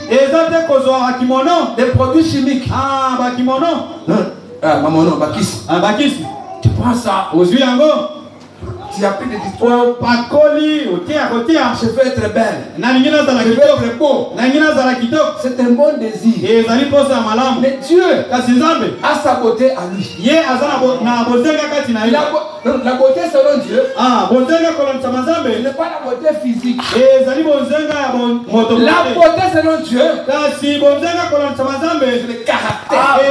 Des produits chimiques. Tu prends ça. Tu as pris des histoires. Je veux être belle. Je veux être beau. C'est un bon désir. Mais Dieu a sa beauté à lui. La beauté selon Dieu, ce n'est pas la beauté physique. La beauté selon Dieu, c'est le caractère.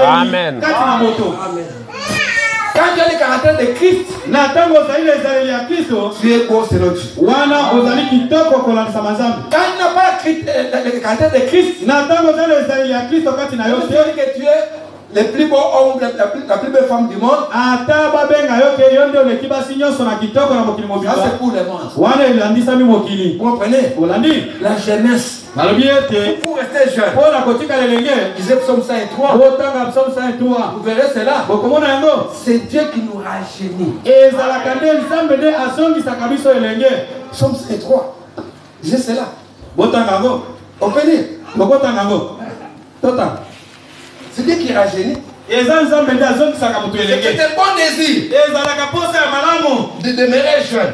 Amen. Quand tu as le caractère de Christ, tu es beau selon Dieu. Quand tu n'as pas le caractère de Christ, tu dis que tu es le plus beau homme, la plus belle femme du monde. Ça c'est pour le monde. Vous comprenez? La jeunesse. Pour rester jeune. Disait Psaume 103. Vous verrez cela. C'est Dieu qui nous rajeunit. Psaume 103. Disait cela. Comprenez? C'est Dieu qui rajeunit. C'est un bon désir de demeurer jeune.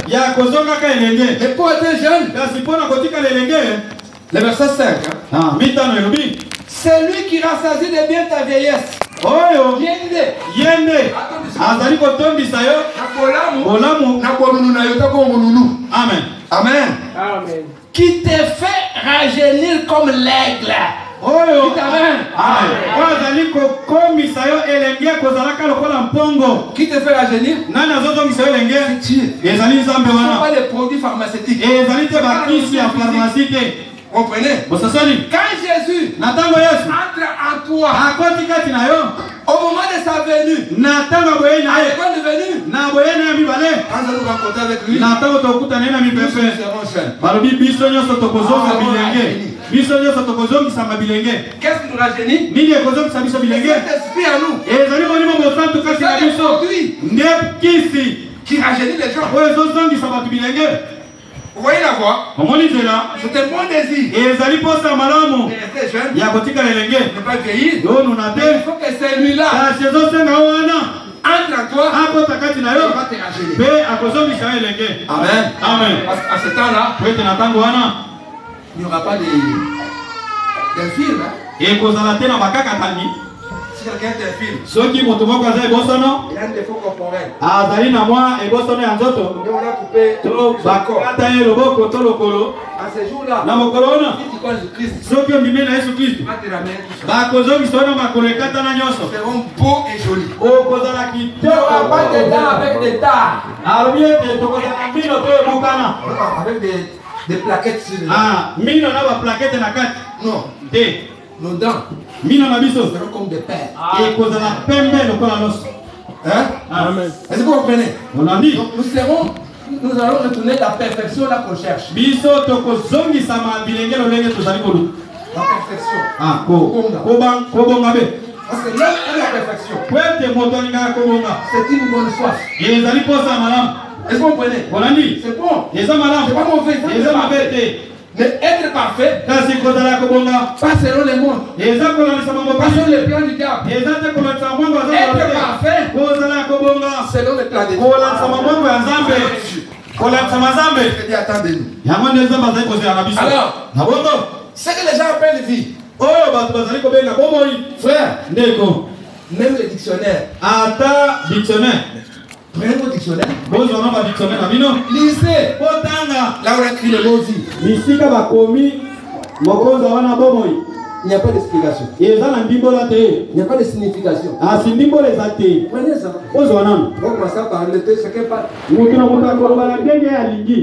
Mais pour être jeune, le verset 5. C'est lui qui rassasie de bien ta vieillesse. Amen. Amen. Qui te fait rajeunir comme l'aigle. Qui te fait rajeunir? C'est Dieu. Ce ne sont pas les produits pharmaceutiques. Comprenez? Quand Jésus entre en toi, au moment de sa venue, quand il est venu, quand nous rencontrons avec lui, nous serons jeunes. Qu'est-ce qui nous rajeunit? Saint-Esprit en nous. C'est un produit qui rajeunit les gens. Vous voyez la voix? C'est un bon désir. De rester jeune, ne pas vieillir. Il faut que celui-là entre en toi, il va te rajeunir. Amen. À ce temps-là, il n'y aura pas de film. Si quelqu'un t'infilme, il a un défaut corporel. On a coupé à ce jour-là, si tu connais Christ, tu vas te ramener tout ça. Ils seront beaux et jolis. Il n'y aura pas de dents avec des tares. Avec des plaquettes sur les non. Nos dents seront comme des pères. Est-ce que vous comprenez? Donc nous allons retourner la perfection là qu'on cherche. La perfection. Parce que l'homme est la perfection. C'est une bonne soif. Est-ce que vous comprenez? C'est bon. C'est pas mauvais. Mais être parfait, pas selon les mondes, pas selon les plans du diable. Être parfait, selon les plans de Dieu. dit attendez-nous. Alors, ce que les gens appellent vie. Frère, même le dictionnaire. Prenez vos dictionnaires. Lisez. Là où on a écrit le mot vie. Il n'y a pas d'explication. Il n'y a pas de signification. Prenez ça. On commence à parler de chacun parle.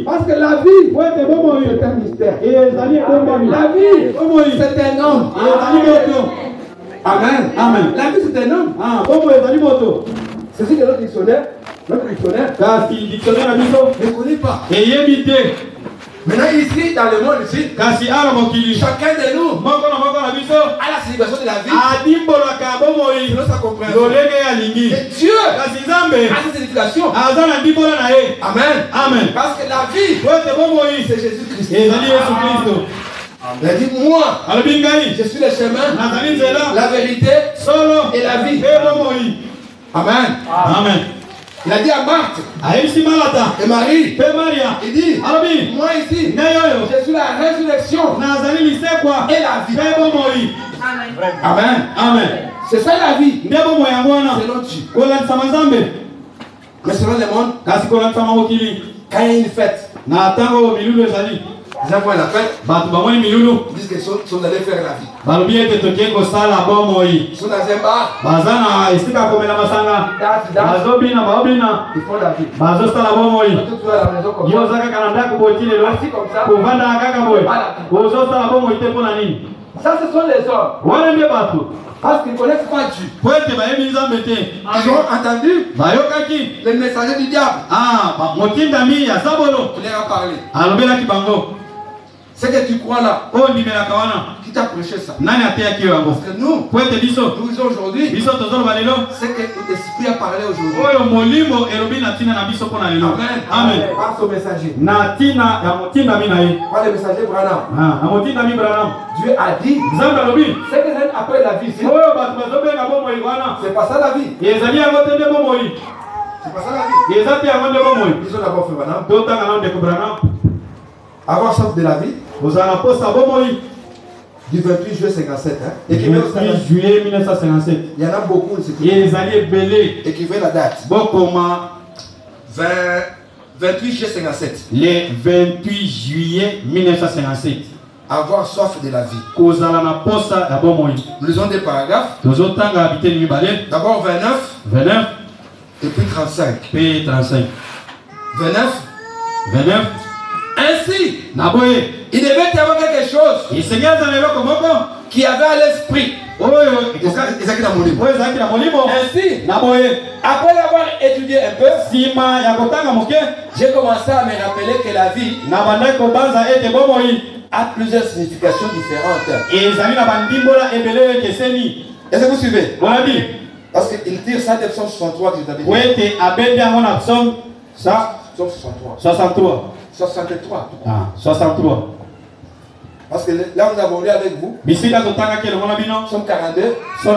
Parce que la vie, c'est un mystère. La vie, c'est un homme. Amen. Amen. La vie, c'est un homme. C'est ce que notre dictionnaire ne connaît pas. Maintenant ici, dans le monde ici, chacun de nous a la célébration de la vie selon sa compréhension. Et Dieu a cette célébration. Amen. Amen. Parce que la vie, c'est Jésus-Christ. Il a dit moi, je suis le chemin, la vérité et la vie. Amen. Amen. Il a dit à Marthe et Marie, il dit, moi ici, je suis la résurrection et la vie. Amen. Amen. C'est ça la vie. Selon Dieu. Mais selon le monde, quand il y a une fête, les gens vont à la fête, ils disent qu'ils sont allés faire la vie. Ils sont dans un bar, ils font la vie. Tout à la maison comme ça. Ça, ce sont les hommes. Parce qu'ils ne connaissent pas Dieu. Ils ont entendu les messagers du diable. Il leur a parlé. Ce que tu crois là, qui t'a prêché ça? Parce que nous aujourd'hui, c'est que l'Esprit a parlé aujourd'hui. Amen. Par son messager. Par le messager Branham. Dieu a dit, c'est que c'est après la vie. C'est pas ça la vie. C'est pas ça la vie. Ils ont d'abord fait Branham. Avoir soif de la vie. Du 28 juillet 57. Hein? 28 juillet 1957. Il y en a beaucoup. Écrivez la date. 28 juillet 57. Le 28 juillet 1957. Avoir soif de la vie. Nous lisons des paragraphes. D'abord 29. Et puis 35. 29. Ainsi, il devait y avoir quelque chose qui avait à l'esprit. Ainsi, après avoir étudié un peu, j'ai commencé à me rappeler que la vie a plusieurs significations différentes. Est-ce que vous suivez? Parce qu'il tire ça de Psaume 63 que je t'avais dit. 63. 63. Parce que là nous avons lu avec vous. Psaume 42. Ce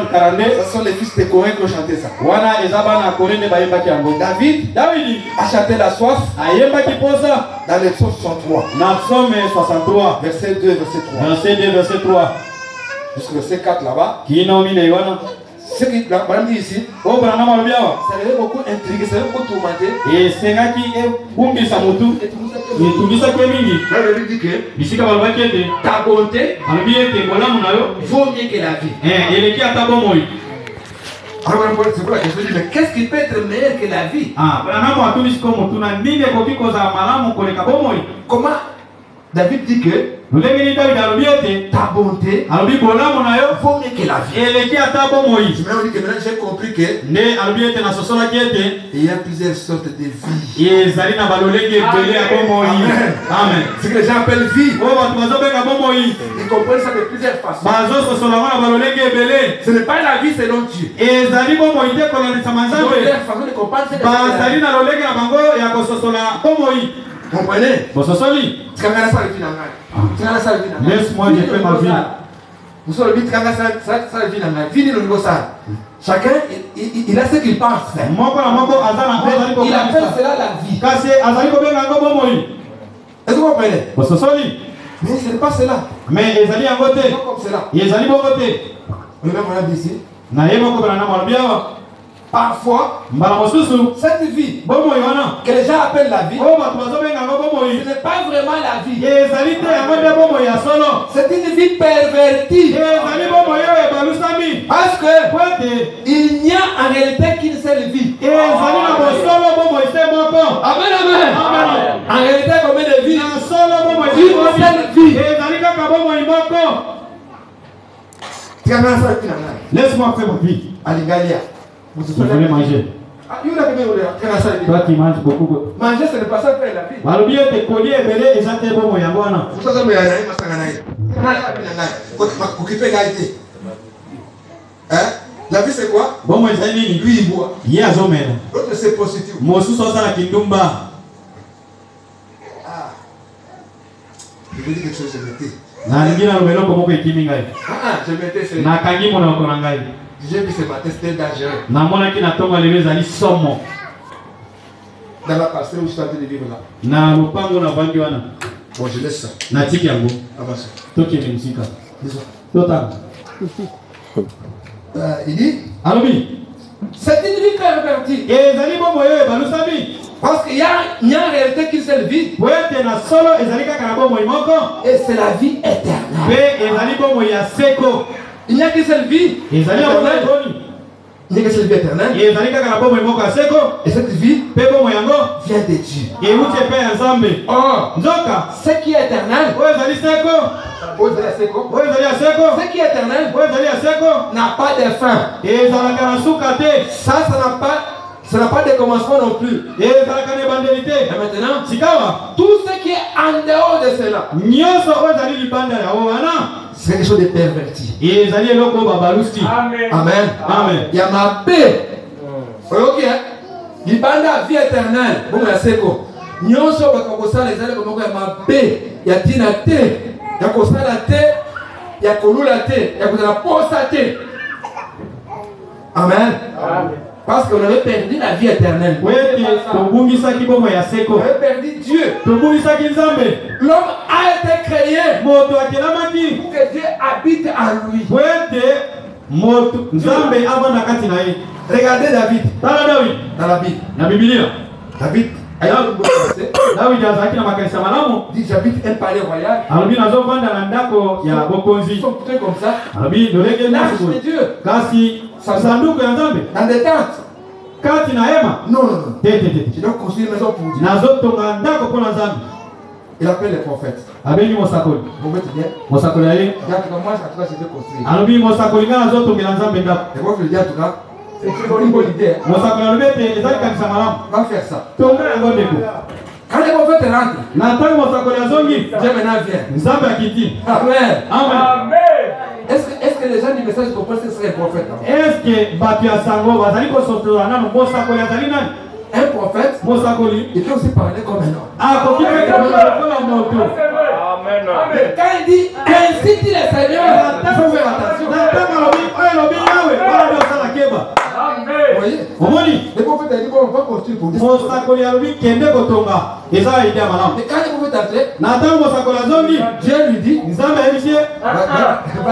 sont les fils de Corée qui ont chanté ça. David a chanté la soif dans le psaume 63. Verset 2, verset 3. Jusqu'au verset 4 là-bas. Ce qui Branham dit ici, ça devait beaucoup intriguer, ça devait beaucoup tourmenter. Et il dit que ta bonté vaut mieux que la vie. Alors c'est pour la question, mais qu'est-ce qui peut être meilleur que la vie? Comment David dit que ta bonté vaut mieux que la vie. Je que maintenant j'ai compris que il y a plusieurs sortes de vie. Amen. Ce que les gens appellent vie, ils comprennent ça de plusieurs façons. Ce n'est pas la vie selon Dieu. Donc leur façon de comprendre c'est vous comprenez? Laisse-moi, je fais ma vie. Vous savez, le but, ça vit dans la vie, le niveau ça. Chacun, il a ce qu'il pense. Il appelle cela la vie. Est-ce que vous comprenez? Mais ce n'est pas cela. Mais ils allaient en côté. C'est pas comme cela. Ils allaient bon côté. On a dit ici. Parfois, cette vie que les gens appellent la vie, ce n'est pas vraiment la vie. C'est une vie pervertie. Parce que il n'y a en réalité qu'une seule vie. Amen, amen. En réalité, combien de vies? Une seule vie. Laisse-moi faire ma vie. Vous voulez manger? Toi qui manges beaucoup. Manger, ce n'est pas ça faire la vie. La vie c'est quoi? Lui il boit. L'autre c'est positif. Je vous dis quelque chose, je mettais. J'ai vu ce matin, c'était dangereux. Dans la passerelle où je suis en train de vivre là. Bon, je laisse ça. Il dit, c'est une vie pervertie. Parce qu'il y a en réalité qu'une seule vie. Et c'est la vie éternelle. Il n'y a qu'une seule vie. Il n'y a qu'une seule vie éternelle. Et cette vie vient de Dieu. Or, ce qui est éternel, ce qui est éternel n'a pas de fin. Ça n'a pas de commencement non plus. Et maintenant, tout ce qui est en dehors de cela, c'est quelque chose de perverti. Amen. Amen. Il y a ma paix. Ok, il y a la vie éternelle. Bon, il y a ce qu'on. Nous sommes les il y a ma paix. Il y a Tina T. Il y a Kosa la T. Il y a Kolula T. Il y a la Posa T. Amen. Parce qu'on avait perdu la vie éternelle. On avait perdu Dieu. L'homme a été créé pour que Dieu habite en lui. Regardez David. Dans la Bible. David. Dit j'habite un palais royal. Ils sont plutôt comme ça. L'arche de Dieu. Dans des tentes. Non. Je dois construire une maison pour Dieu. Il appelle les prophètes. Vous mettez bien. Regarde moi, en tout cas, je vais construire. Et moi, je le dis en tout cas, c'est une bonne idée. On va faire ça. Quand les prophètes rentrent, Dieu maintenant vient. Amen. Est-ce que les gens du message comprennent que ce serait un prophète? Est-ce que un prophète, il peut aussi parler comme un homme. Quand il dit ainsi dit le Seigneur, il faut faire attention. Vous voyez? Les prophètes ont dit qu'on va construire pour Dieu. Mais quand les prophètes entrent, Dieu lui dit, va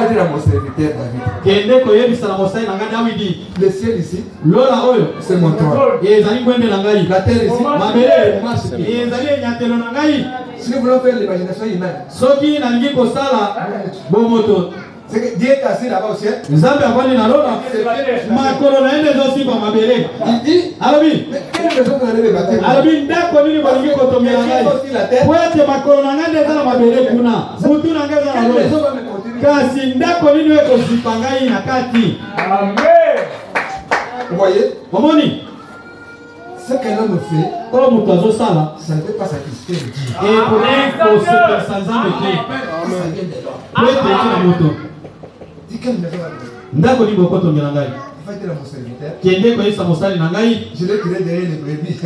dire à mon serviteur David, le ciel ici, c'est mon toit. La terre ici, si nous voulons faire l'imagination humaine, c'est que Dieu est assis là-bas au ciel. Il dit, mais quelle maison vous allez me bâtir? La terre. Quelle maison va me continuer? Vous voyez? Ce qu'un homme fait, ça ne peut pas satisfaire Dieu. Dis quelle maison va me faire? Il va dire à mon serviteur, je l'ai tiré derrière les brebis.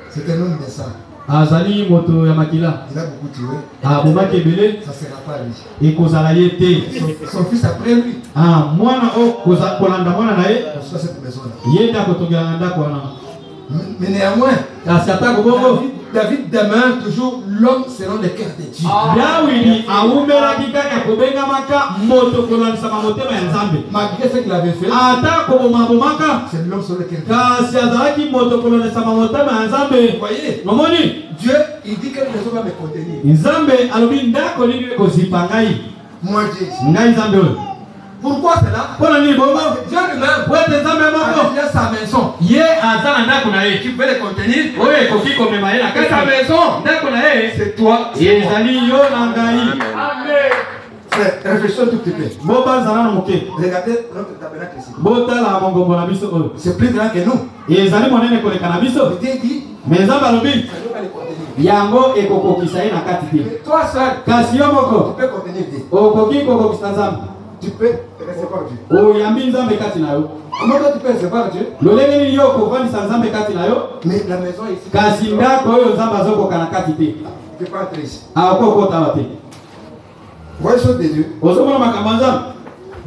C'est un homme de ça. Azali moto ya makila. Il a beaucoup tué. Ah, bomaki ebele. Ça sera pas lui. Et kozala yete. Son fils après lui. Ah, mwana o kolanda mwana na ye. Sur cette maison là. Yenda kotongela ndako wana. Mais néanmoins, David demeure toujours l'homme selon le cœur de Dieu. Malgré ce qu'il avait fait, c'est l'homme selon le cœur de Dieu. Vous voyez, Dieu, il dit que les hommes va me contenir. Moi, Dieu. Pourquoi cela? Dieu lui-même a sa maison. Tu peux le contenir. Sa maison, c'est toi. Amen. Réfléchissons tout petit peu. Regardez notre tabernacle ici. C'est plus grand que nous. Dieu dit, yango ekokokisa ye na kati te. Toi seul, kasi yo moko tu peux contenir Dieu. Okoki kokokisa Nzambe. Tu peux recevoir Dieu. Oyambi Nzambe kati na yo. Comment tu peux recevoir Dieu? Lolenge nini yo kovandisa Nzambe kati na yo. Mais la maison ici. Kasi ndako oyo Nzambe azokoka na kati te. Tu peux pas entrer ici. Akokota wa te. Voyez chose de Dieu. Ozomona makambo Nzambe.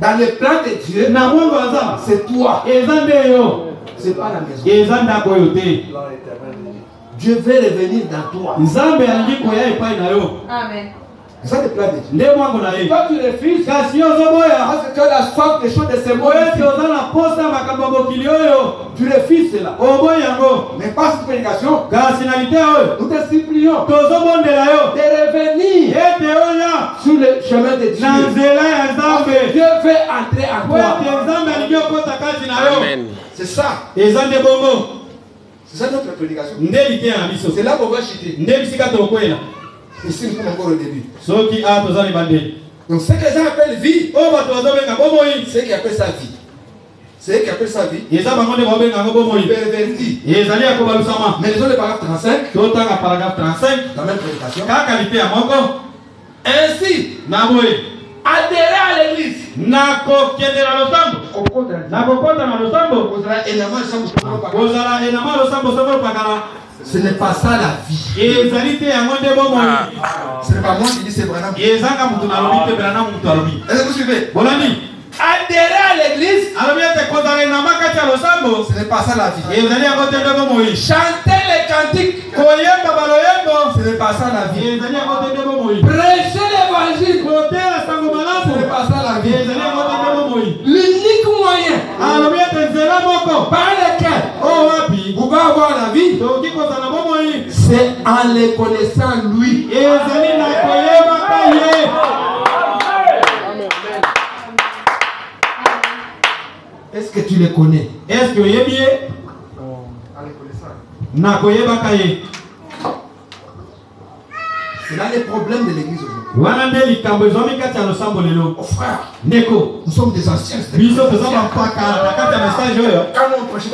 Dans le plan de Dieu, na mwongo wa Nzambe, c'est toi. Ezande yo. C'est pas la maison. Ezanda ko yo te. Dieu veut revenir dans toi. Nzambe alingi koya epai na yo. Amen. C'est ça le plan de Dieu. Nde mwango na ye. Toi tu refuses. Kasi ozoboya. Parce que tu as la soif des choses de ce monde. Tu ozana posa makambo mokili oyo. Tu refuses cela. Oboya yango. Mais pas cette prédication. Kasi na lite oyo. Nous te supplions tozobondela yo de revenir ete oya sur le chemin de Dieu. Na nzela ya Nzambe. Dieu veut entrer en toi. Nzambe alingi okota kati na yo. C'est ça. Ezande bongo. C'est ça notre prédication. C'est là qu'on va chuter. Ici, nous sommes encore au début. Donc, ce que les gens appellent vie, c'est qui appelle ça vie. C'est qui appelle ça vie. Mais les autres, le paragraphe 35, la même prédication. Ainsi, adhérer à l'église. Ce n'est pas ça la vie. Ce n'est pas moi qui dis c'est Branham. Est-ce que vous suivez? Adhérer à l'église, ce n'est pas ça la vie. Chanter les cantiques, ce n'est pas ça la vie. Prêcher l'évangile, ce n'est pas ça la vie. L'unique moyen par lequel vous pouvez avoir la vie, c'est en les connaissant lui. Est-ce que tu les connais? Est-ce que vous bien? C'est là le problème de l'église aujourd'hui. Oh frère, nous sommes des anciens. Quand on prêche,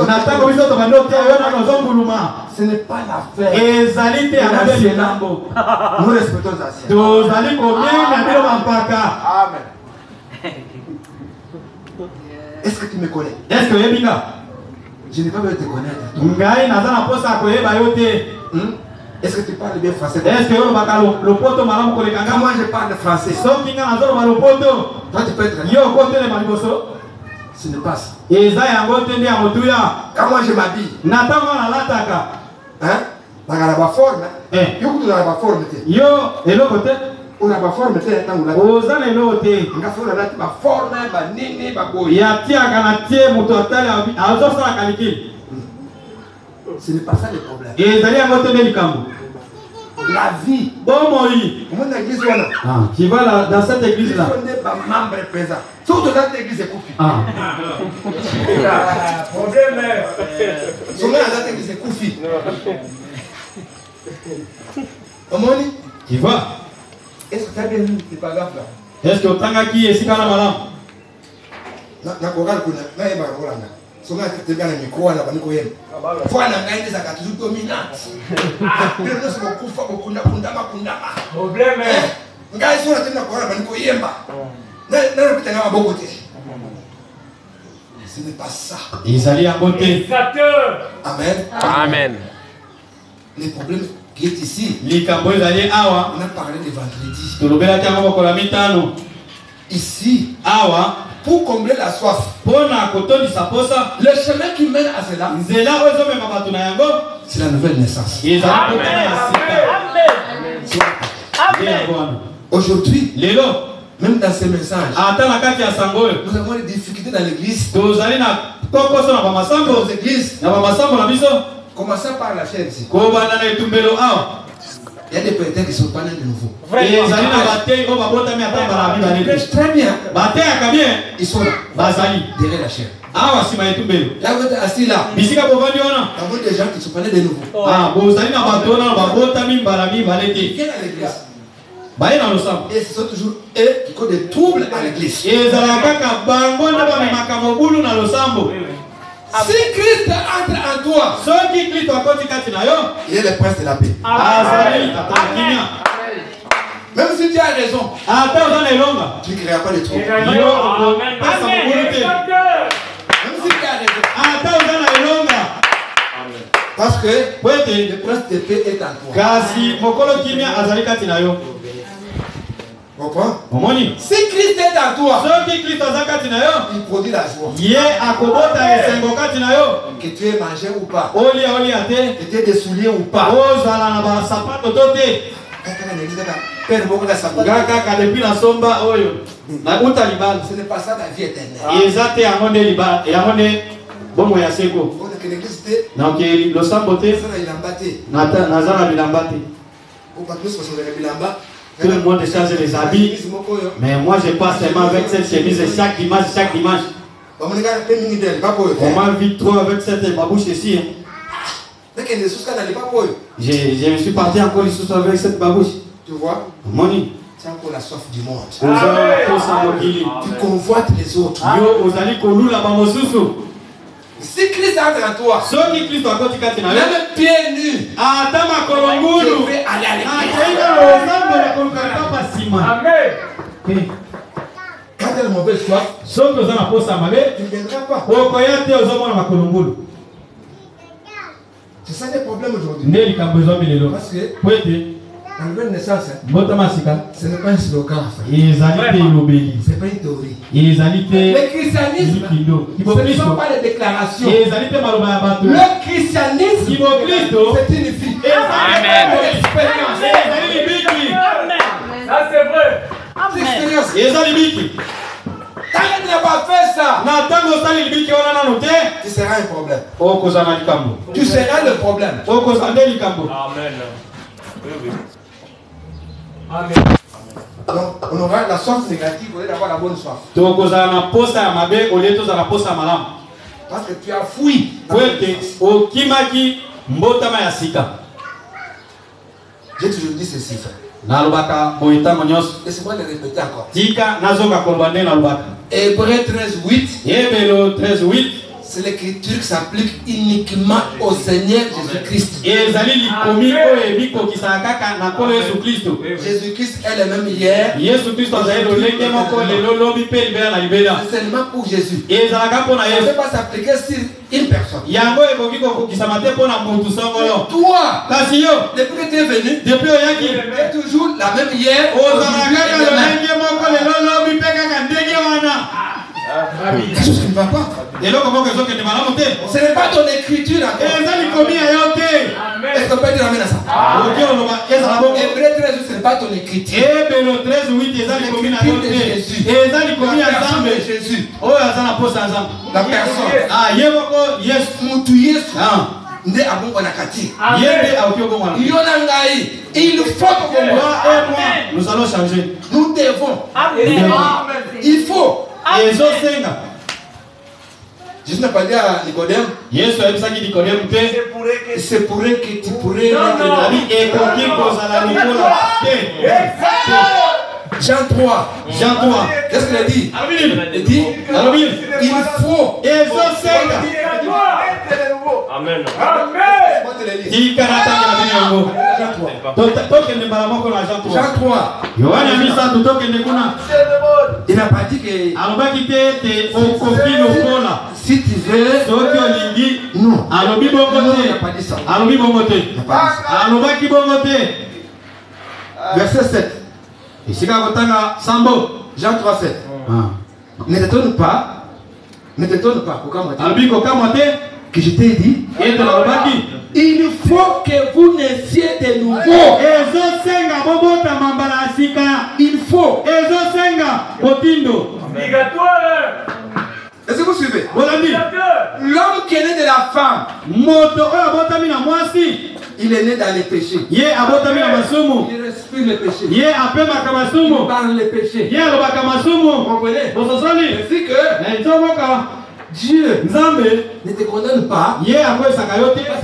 ce n'est pas l'affaire. Nous respectons les anciens. Amen. Est-ce que tu me connais? Est-ce que je n'ai pas besoin de te connaître. Est-ce que tu parles bien français? Est-ce que moi je parle français? Toi tu peux être là. Ce n'est pas ça. Quand moi je m'habille, hein? On a la forme. On a la forme. Ce n'est pas ça le problème. La vie. Tu vas dans cette église là. Surtout dans cette église, c'est Koufi. Problème. Dans cette église, c'est Koufi. Tu vois? Est-ce que tu as bien lu le paragraphe là? Est-ce que tu as qui est si calme là? Ce n'est pas ça. Ils allaient à côté. Amen. Amen. Les problèmes qui est ici. On a parlé de vendredi. Ici, pour combler la soif, le chemin qui mène à cela, c'est la nouvelle naissance. Aujourd'hui, même dans ces messages, nous avons des difficultés dans l'église. Dans l'église, commençant par la chaîne ici. Il y a des péteurs qui sont pas nés de nouveau. Très bien. Ils sont là. Derrière la chaîne. Là, vous êtes assis là. Il y a des gens qui sont pas nés de nouveau. Ils viennent à l'église. Et ce sont toujours eux qui causent des troubles à l'église. Si Christ entre en toi, il est le prince de la paix. Même si tu as raison, tu ne créeras pas de trouble. Même si tu as raison. Parce que le prince de paix est en toi. Comprends? Si Christ est en toi, il produit la joie. Que tu aies mangé ou pas, que tu aies des souliers ou pas. Ce n'est pas ça la vie éternelle. Tout le monde change les habits, mais moi je passe seulement avec cette chemise chaque dimanche. On m'a vu trop avec cette babouche ici. Je me suis parti encore ici avec cette babouche. Tu vois? Moni. C'est encore la soif du monde. Tu convoites les autres. Si Christ entre en toi, même pieds nus, je vais aller à l'église. Amen. Quand tu as une mauvaise soif, tu ne viendras pas. C'est ça le problème aujourd'hui. Parce que la nouvelle naissance, ce n'est pas un slogan. Ce n'est pas une théorie. Le christianisme, ce ne sont pas les déclarations. Le christianisme, c'est une vie. Amen. Ça c'est vrai. Quand tu n'as pas fait ça, tu seras un problème. Tu seras le problème. Amen. Amen. Donc, on aura la soif négative au lieu d'avoir la bonne soif. Parce que tu as fui. J'ai toujours dit ceci, frère. Laissez-moi le répéter encore. Hébreux 13:8. C'est l'écriture qui s'applique uniquement au Seigneur Jésus-Christ. Jésus-Christ est le même hier. C'est seulement pour Jésus. Ça ne peut pas s'appliquer sur une personne. Toi, depuis que tu es venu, tu es toujours la même hier. Quelque chose qui ne va pas. Ce n'est pas ton écriture encore. Est-ce qu'on peut dire amen à ça? Hébreux 13, ce n'est pas ton écriture. Jésus. La personne. Il faut que nous allons changer. Nous devons. Il faut. Jésus n'a pas dit à Nicodème, c'est pour que tu pourrais Jean 3. Qu'est-ce qu'il a dit? Il dit, il faut. Amen. Jean 3. Il n'a n'a pas dit que si tu veux, non. Il n'a pas dit ça. Verset 7. Jean 3, 7. Ne t'étonne pas. Ne t'étonne pas. Que je t'ai dit. Il faut que vous naissiez de nouveau. Il faut. Est-ce que vous suivez? L'homme qui est né de la femme, il est né dans les péchés. Il respire le péché. Il parle le péché. Vous comprenez? Ainsi que Dieu ne te condamne pas parce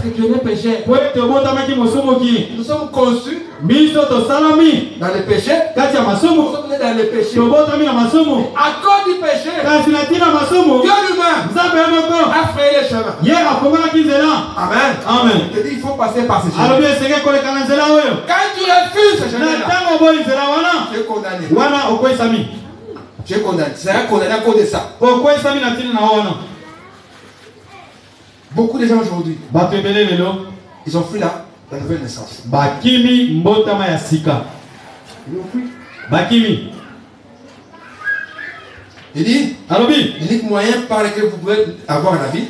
que tu es né péché. Nous sommes conçus dans les péchés. Nous sommes nés dans les péchés. À cause du péché, Dieu lui-même a frayé le chemin. Amen. Amen. Je te dis, il faut passer par ces chemins. Quand tu refuses ce chemin-là, tu es condamné. Tu es condamné. Tu seras condamné à cause de ça. Beaucoup de gens aujourd'hui, ils ont fui la nouvelle naissance. Ils ont fui. Il dit, l'unique moyen par lequel vous pouvez avoir la vie,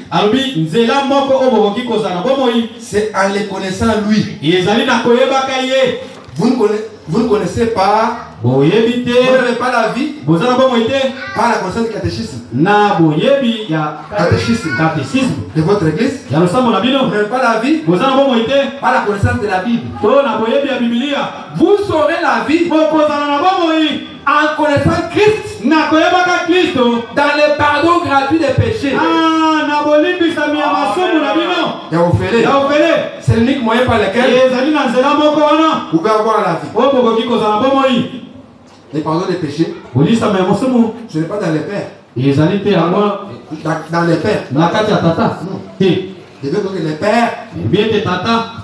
c'est en les connaissant lui. Vous ne connaissez pas. Vous n'avez pas la vie par la connaissance du catéchisme. Catéchisme de votre église. Vous n'avez pas la vie par la connaissance de la Bible. Vous saurez la vie en connaissant Christ dans le pardon gratuit des péchés. C'est l'unique moyen par lequel vous pouvez avoir la vie. Le pardon des péchés, ce n'est pas dans les pères. Dans les pères. Non. Je veux que le Père,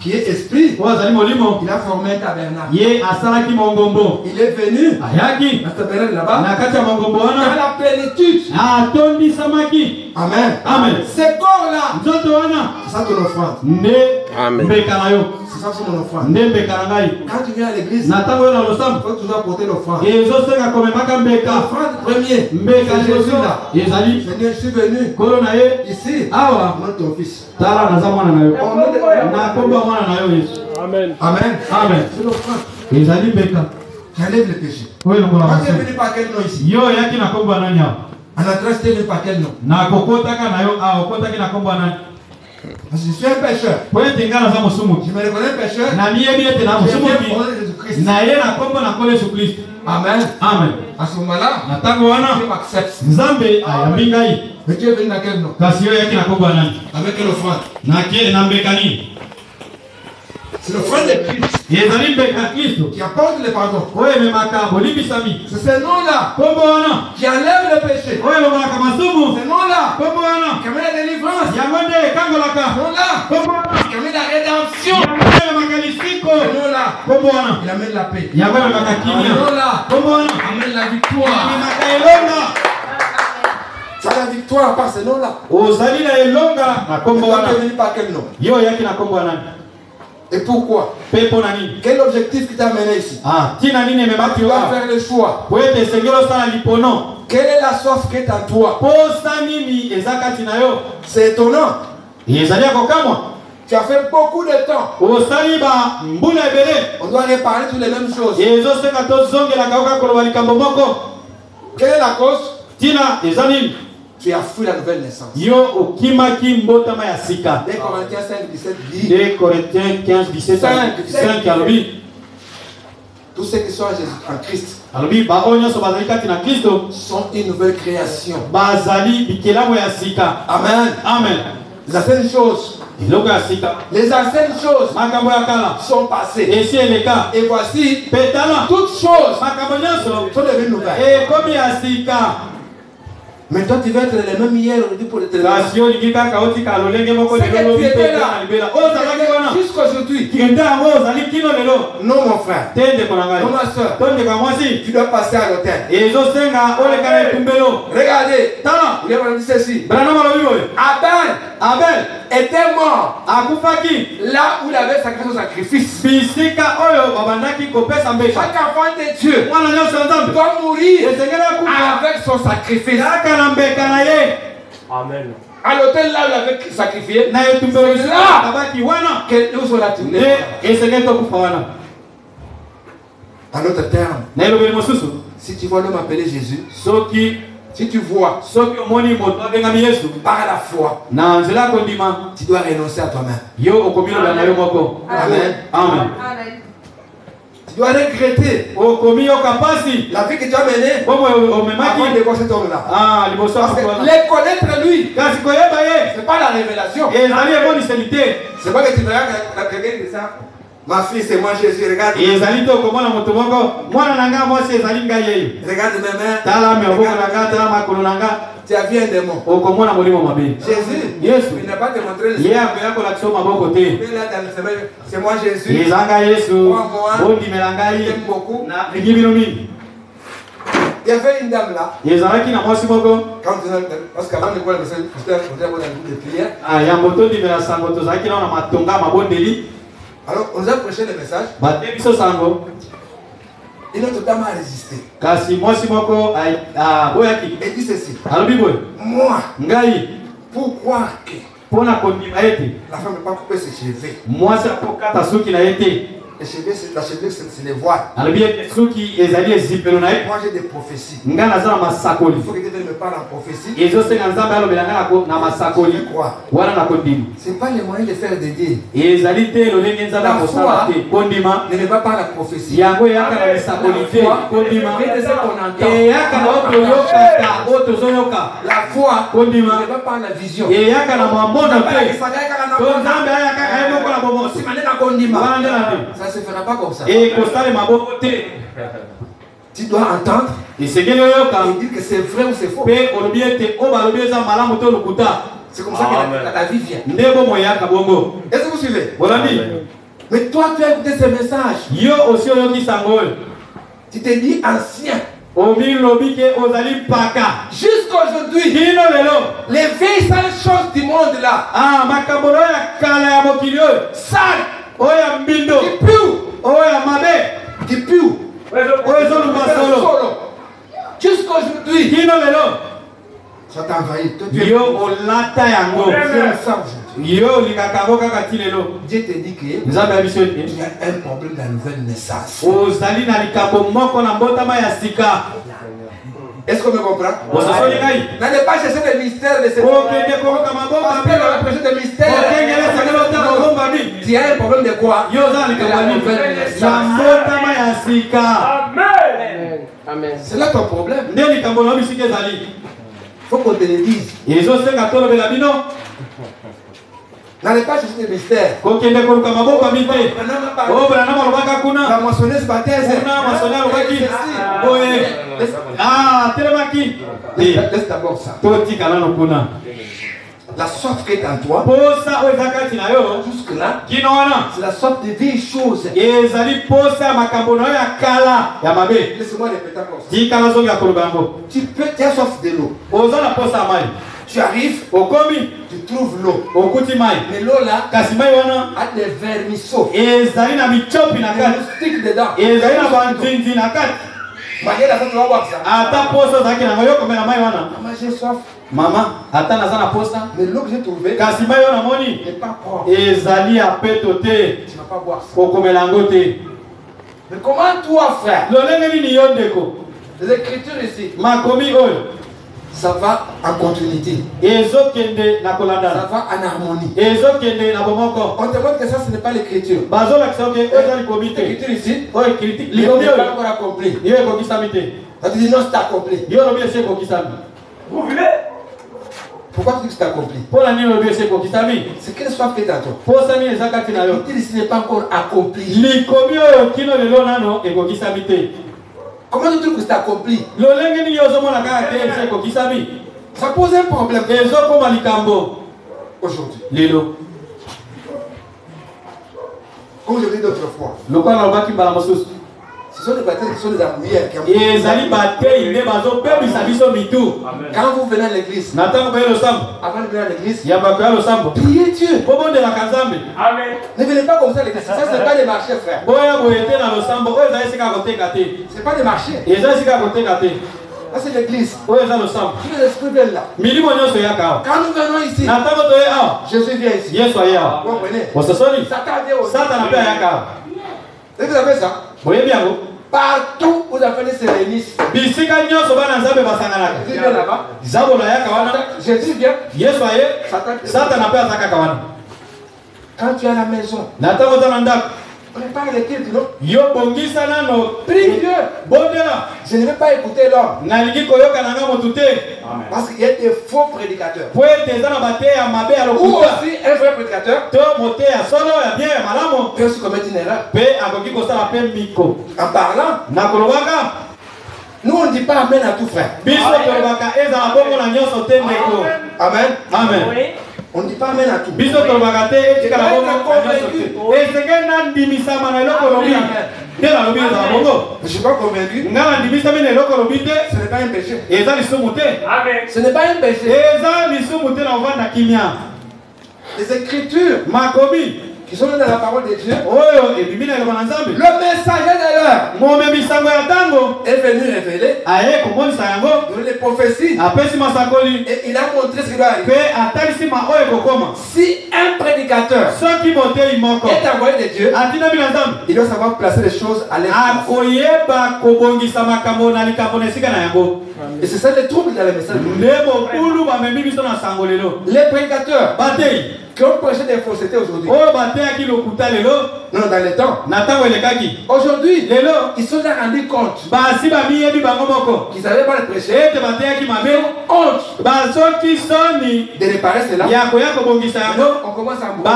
qui est esprit, il a formé un tabernacle. Il est venu dans ce tabernacle là-bas, dans la plénitude. Amen. Amen. Ces corps-là, c'est ça ton offrande. Amen. C'est ça ton offrande. Quand tu viens à l'église, il faut toujours apporter l'offrande. L'offrande premier, c'est Jésus là. Seigneur, je suis venu ici, mon ton fils. Amen. Amen. Amen. C'est l'offrande. J'enlève le péché. Quand tu es venu par quel nom ici? En adresse, tu es venu par quel nom? Parce que je suis un pécheur. Je me reconnais pécheur. Je viens pour Jésus-Christ. Amen. Amen. À ce moment-là, Dieu m'accepte. Mais tu es venu dans quel nom? Avec quelle offrande? C'est l'offrande de Christ qui apporte le pardon. C'est ce nom-là qui enlève le péché. Ce nom-là qui amène la délivrance. Ce nom-là qui amène la rédemption. Ce nom-là il amène la paix. Ce nom-là amène la victoire. C'est la victoire par ce nom-là. Toi, tu es venu par quel nom? Et pourquoi? Quel objectif qui t'a amené ici? Tu dois faire le choix. Quelle est la soif qui est en toi? C'est étonnant. Tu as fait beaucoup de temps. On doit réparer toutes les mêmes choses. Quelle est la cause? Tu as fui la nouvelle naissance. 2 Corinthiens 5:17 dit. 2 Corinthiens 15:17. 5 tous ceux qui sont en Christ sont une nouvelle création. Amen. Amen. Les anciennes choses sont passées. Et voici, toutes choses sont devenues nouvelles. Mais toi tu vas être le même hier aujourd'hui pour le téléphone. Jusqu'aujourd'hui. Non mon frère. Non ma soeur. Tu dois passer à l'hôtel. Regardez. Il a dit ceci. Abel était mort. Là où il avait sacrifié son sacrifice. Chaque enfant de Dieu doit mourir avec son sacrifice. Amen. À l'hôtel là où il avait sacrifié, c'est là que nous allons tourner. En d'autres termes, si tu vois l'homme appelé Jésus, si tu vois par la foi, tu dois renoncer à toi-même. Amen. Amen. Tu dois regretter la vie que tu as menée avant de voir cet homme-là. Parce que les connaître lui, c'est pas la révélation. C'est pas que tu regardes quelqu'un qui dit ça. Ma fille, c'est moi Jésus, regarde. Regarde mes mains. Tu as vu un démon. Jésus, il n'a pas démontré le Seigneur. C'est moi Jésus. Moi, j'aime beaucoup. Il y avait une dame là. Parce qu'avant de voir le message, j'étais dans le groupe de prière. Alors, on nous a prêché le message. Et notre dame a résisté. Elle dit ceci. Moi, pourquoi que la femme n'a pas coupé ses cheveux? La cheveux, c'est les voiles. Moi, j'ai des prophéties. Il faut que Dieu me parle en prophétie. Je crois. Ce n'est pas le moyen de faire des dieux. La foi ne me va pas la prophétie. La foi, la foi ne me va pas la vision. Ça ne se fera pas comme ça. Tu dois entendre et dire que c'est vrai ou c'est faux. C'est comme ça que la vie vient. Est-ce que vous suivez? Mais toi, tu as écouté ce message. Tu te dis ancien. Jusqu'aujourd'hui, les vieilles sales choses du monde là, sales, qui puent, jusqu'aujourd'hui, ça t'a envahi. Dieu te dit que tu as un problème de la nouvelle naissance. Est-ce qu'on me comprend? N'allez pas chercher des mystères de ce monde. Parce que dans la prêche des mystères, tu as un problème de quoi? De la nouvelle naissance. Amen. C'est là ton problème. Il faut qu'on te le dise. N'allez pas chercher des mystères. La moissonneuse baptise. Laisse d'abord ça. La soif qui est en toi, jusque-là, c'est la soif de vieilles choses. Laisse-moi répéter encore ça. Tu as soif de l'eau. Tu arrives, tu trouves l'eau. Mais l'eau là a des vermisseaux. Il y a des moustiques dedans. Tu vas voir ça. J'ai soif. Maman, mais l'eau que j'ai trouvée n'est pas propre. Tu ne vas pas boire ça. Mais comment toi, frère? Les écritures ici, ça va en continuité. Ça va en harmonie. On te montre que ça, ce n'est pas l'écriture. L'écriture ici, il n'est pas encore accompli. Ça te dit non, c'est accompli. Vous voulez? Pourquoi tu dis que c'est accompli? C'est quelle soif que tu as toi? L'écriture ici n'est pas encore accompli. Comment tu trouves que c'est accompli? Ça pose un problème. Aujourd'hui. Lelo. Comme je l'ai dit d'autres fois. Ce sont des batailles qui sont des embrouilles. Quand vous venez à l'église, avant de venir à l'église, priez Dieu. Ne venez pas comme ça à l'église. Ça, ce n'est pas des marchés, frère. Ce n'est pas des marchés. Ça, c'est l'église. Tous les esprits viennent là. Quand nous venons ici, Jésus vient ici. Vous comprenez? Satan vient aussi. Vous savez ça? Partout où la famille se réunissent. Jésus vient là-bas. Jésus vient. Satan vient. Quand tu es à la maison, prépare les titres, non? Prie Dieu. Je ne vais pas écouter l'homme. Parce qu'il y a des faux prédicateurs. Ou aussi un vrai prédicateur peut aussi commettre une erreur. En parlant, nous on ne dit pas amen à tout, frère. Amen. Amen. On ne dit pas amen à tout. Je ne suis pas convaincu. Ce n'est pas un péché. Ce n'est pas un péché. Les Écritures qui sont dans la parole de Dieu, le messager de l'heure est venu révéler les prophéties et il a montré ce qui va arriver. Si un prédicateur est envoyé de Dieu, il doit savoir placer les choses à l'espace. Et c'est ça le trouble dans le message. Les prédicateurs qui ont prêché des faussetés aujourd'hui. Non, dans les temps. Aujourd'hui, ils se sont rendus compte qu'ils n'avaient pas le prêcher. Honte de réparer cela. On commence à mourir.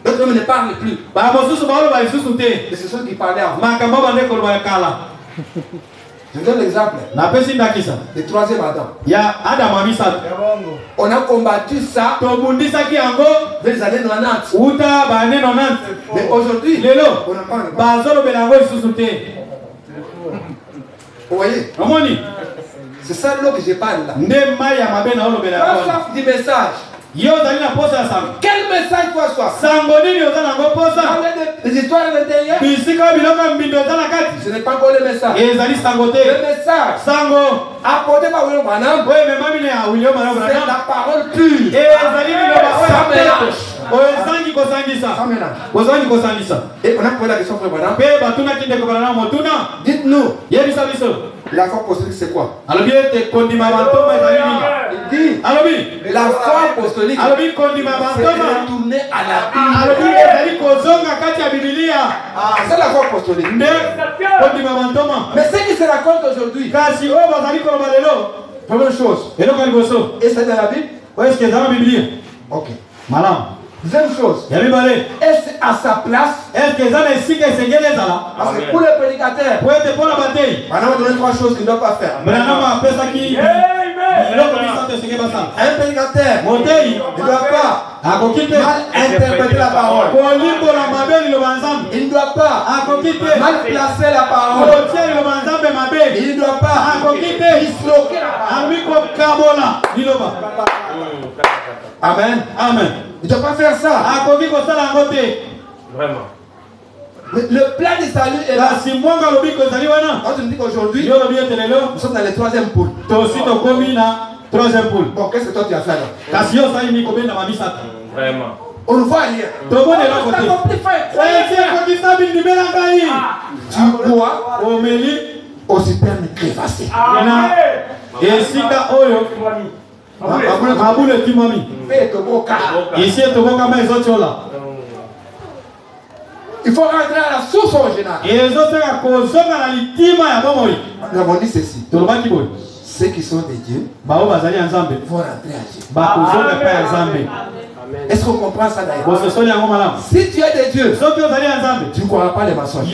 D'autres hommes ne parlent plus. Et c'est ceux qui parlaient avant. Je donne l'exemple. Le troisième Adam. On a combattu ça vers les années 90. Mais aujourd'hui, on n'a pas. Vous voyez? C'est ça l'eau que je parle là. Quand du message. Quel message toi sois? Les histoires de l'intérieur. Ce n'est pas encore le message. Le message apporté par William Branham, c'est la parole pure. Et on a posé la question pour Branham. Dites-nous, la foi apostolique c'est quoi? Il dit la foi apostolique c'est retourner à la Bible. C'est la foi apostolique. Mais ce qui se raconte aujourd'hui, première chose, est-ce dans la Bible? Ok. Deuxième chose, est-ce à sa place? Parce que pour le prédicateur, on a donné trois choses qu'il ne doit pas faire. Un prédicateur ne doit pas mal interpréter la parole. Il ne doit pas mal placer la parole. Il ne doit pas disloquer la parole. Amen. Amen. Il ne doit pas faire ça. Vraiment. Le plan de salut est là. Quand tu me dis qu'aujourd'hui, nous sommes dans le troisième poule. Bon, qu'est-ce que toi tu as fait là? Vraiment. On ne voit rien. Tu bois au superbe crévassé. Il faut rentrer à la source originale. Nous avons dit ceci. Ceux qui sont de Dieu vont rentrer à Dieu. Est-ce qu'on comprend ça d'ailleurs? Si tu es de Dieu, tu ne croiras pas les mensonges.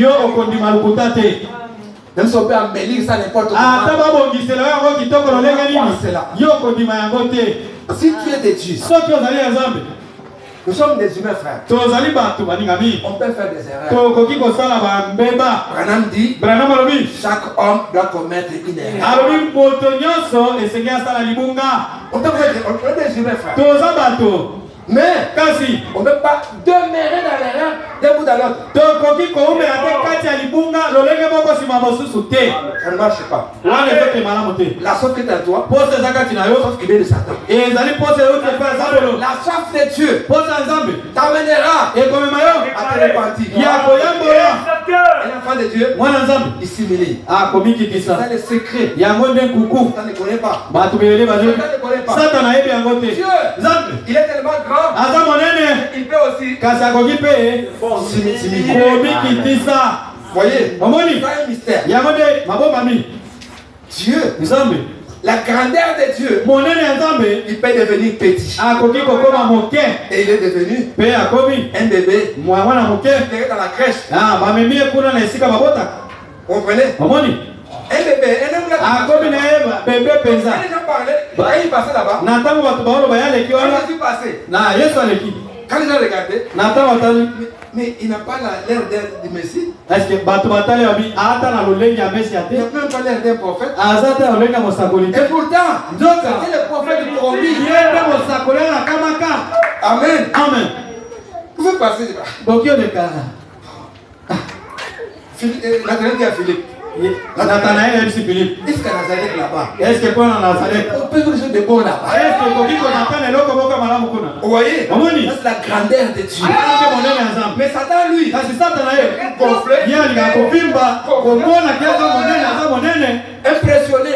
Même si on peut embellir ça n'importe comment. Si tu es de Dieu, nous sommes des humains, frères. On peut faire des erreurs. Branham dit, chaque homme doit commettre une erreur. On peut être des humains, frères. Mais on ne peut pas demeurer dans l'erreur d'un bout à l'autre. Ça ne marche pas. La soif qui est en toi, sauf qu'il vient de Satan. La soif de Dieu t'amènera à te repentir. Un enfant de Dieu, il s'humilie. C'est ça le secret. Satan ne connaît pas. Satan ne connaît pas. Dieu, il est tellement grand. Il peut aussi s'humilier. Voyez, c'est un mystère. Dieu, la grandeur de Dieu, il peut devenir petit. Et il est devenu un bébé. Il est dans la crèche. Vous comprenez? Un bébé, un homme là. Les gens parlaient, il passait là-bas. Quand Jésus passait, quand les gens regardaient, mais il n'a pas l'air du Messie. Est-ce que il n'a même pas l'air d'un prophète. Et pourtant, c'était le prophète du promis. Amen. Amen. Vous pouvez passer. Nathanaël dit à Philippe. Nathanaël dit Philippe. Est-ce que Nazareth là-bas? Est-ce que quoi dans Nazareth? On peut faire des choses de bon là-bas. Vous voyez? C'est la grandeur de Dieu. Mais Satan, lui, gonflé, impressionné.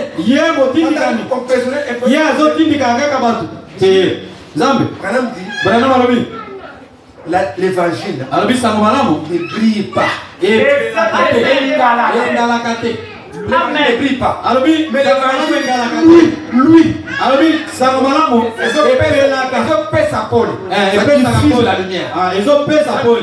L'évangile ne brille pas. Ne brille pas. Mais l'évangile, lui, ils ont fait sa pôle. Ils diffusent la lumière. Ils ont fait sa pôle.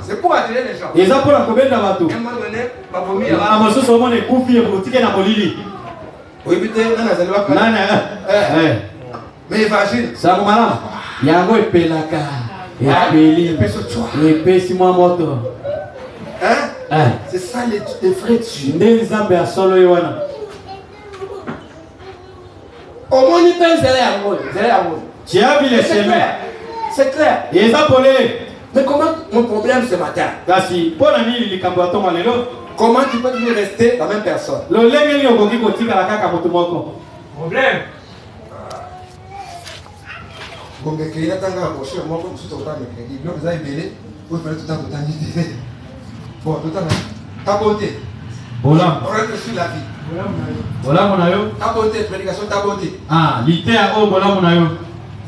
C'est pour attirer les gens. Ils ont pour la combien de bateaux. Mais l'évangile, ça Yango et Pelaka. c'est ça les vrais Dieu. Au moins, il peut tu as vu les chemins. C'est clair. Ils ont polé. Mais comment mon problème ce matin? Comment tu peux toujours rester la même personne? Problème. Bon, tout le temps, ta bonté. On reste sur la vie. Ta bonté, prédication, ta bonté. Ah, l'ité à O,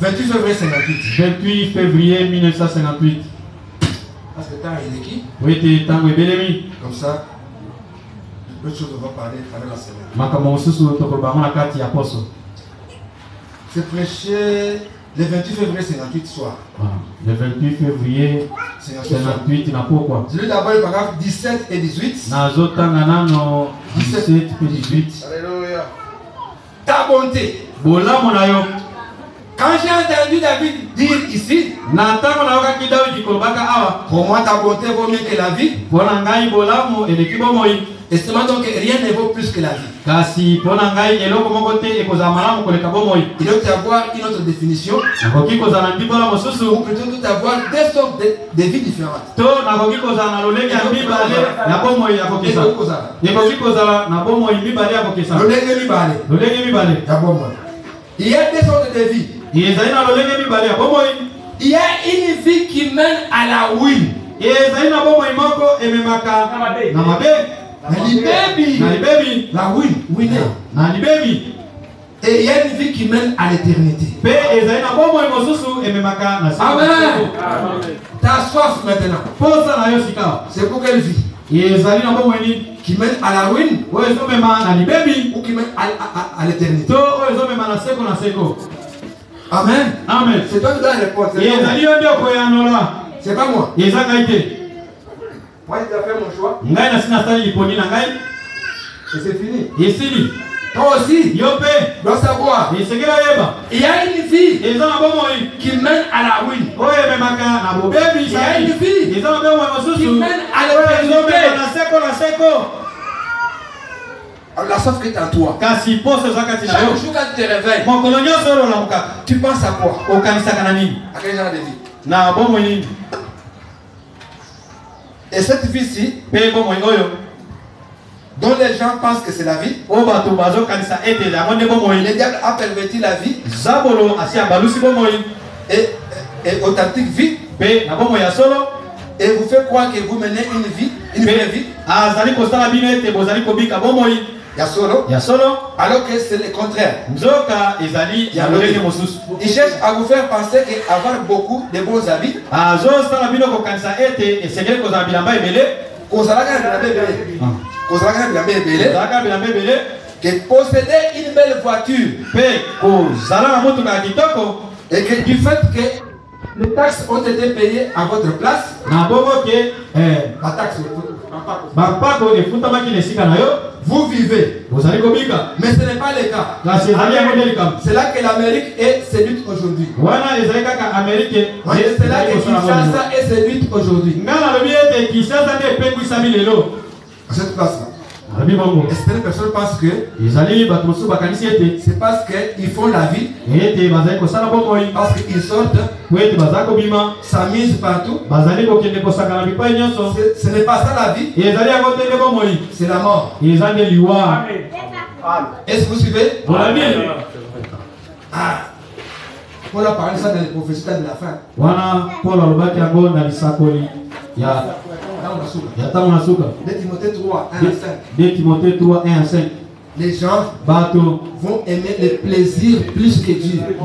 28 février 58. 28 février 1958. Parce que temps il est qui? Oui, tu es tango et belemi. Comme ça, d'autres choses on va parler pendant la semaine. C'est prêché le 28 février 58 soir. Le 28 février 58, il n'a pas quoi. Je lis d'abord les paragraphes 17 et 18. 17 et 18. Alléluia. Ta bonté. Quand j'ai entendu David dire ici, pour moi ta bonté vaut mieux que la vie. Estimant donc que rien ne vaut plus que la vie. Il doit y avoir une autre définition. Ou plutôt tout avoir deux sortes de vies différentes. Il y a deux sortes de vies. Il y a une vie qui mène à la win. La win. Et il y a une vie qui mène à l'éternité. Amen. Ta soif maintenant. C'est pour quelle vie? qui mène à la ruine ou qui mène à l'éternité. Amen. Amen. C'est toi qui dois répondre. C'est pas moi. Moi, j'ai fait mon choix. Et c'est fini. Toi aussi, tu dois savoir. Il y a une vie qui mène à la ruine. Il y a une vie qui mène à l'éternité. Alors la sauce qui est en toi. Chaque jour quand tu te réveilles, tu penses à quoi? À quel genre de vie? Et cette vie-ci, dont les gens pensent que c'est la vie, le diable a perverti la vie et authentique vie, et vous fait croire que vous menez une vraie vie. Alors que c'est le contraire. Il cherche à vous faire penser qu'avoir beaucoup de bons habits, que posséder une belle voiture, et que du fait que les taxes ont été payées à votre place, vous vivez. Mais ce n'est pas le cas. C'est là que l'Amérique est séduite aujourd'hui. C'est là que Kinshasa est séduite aujourd'hui. À cette place-là. Et certaines personnes pensent que c'est parce qu'ils font la vie, parce qu'ils sortent, s'amusent partout. Ce n'est pas ça la vie, c'est la mort. Est-ce que vous suivez? Paul a parlé ça dans les prophéties de la fin. De Timothée 3, 1 à 5. Les gens vont aimer le plaisir plus que Dieu. Il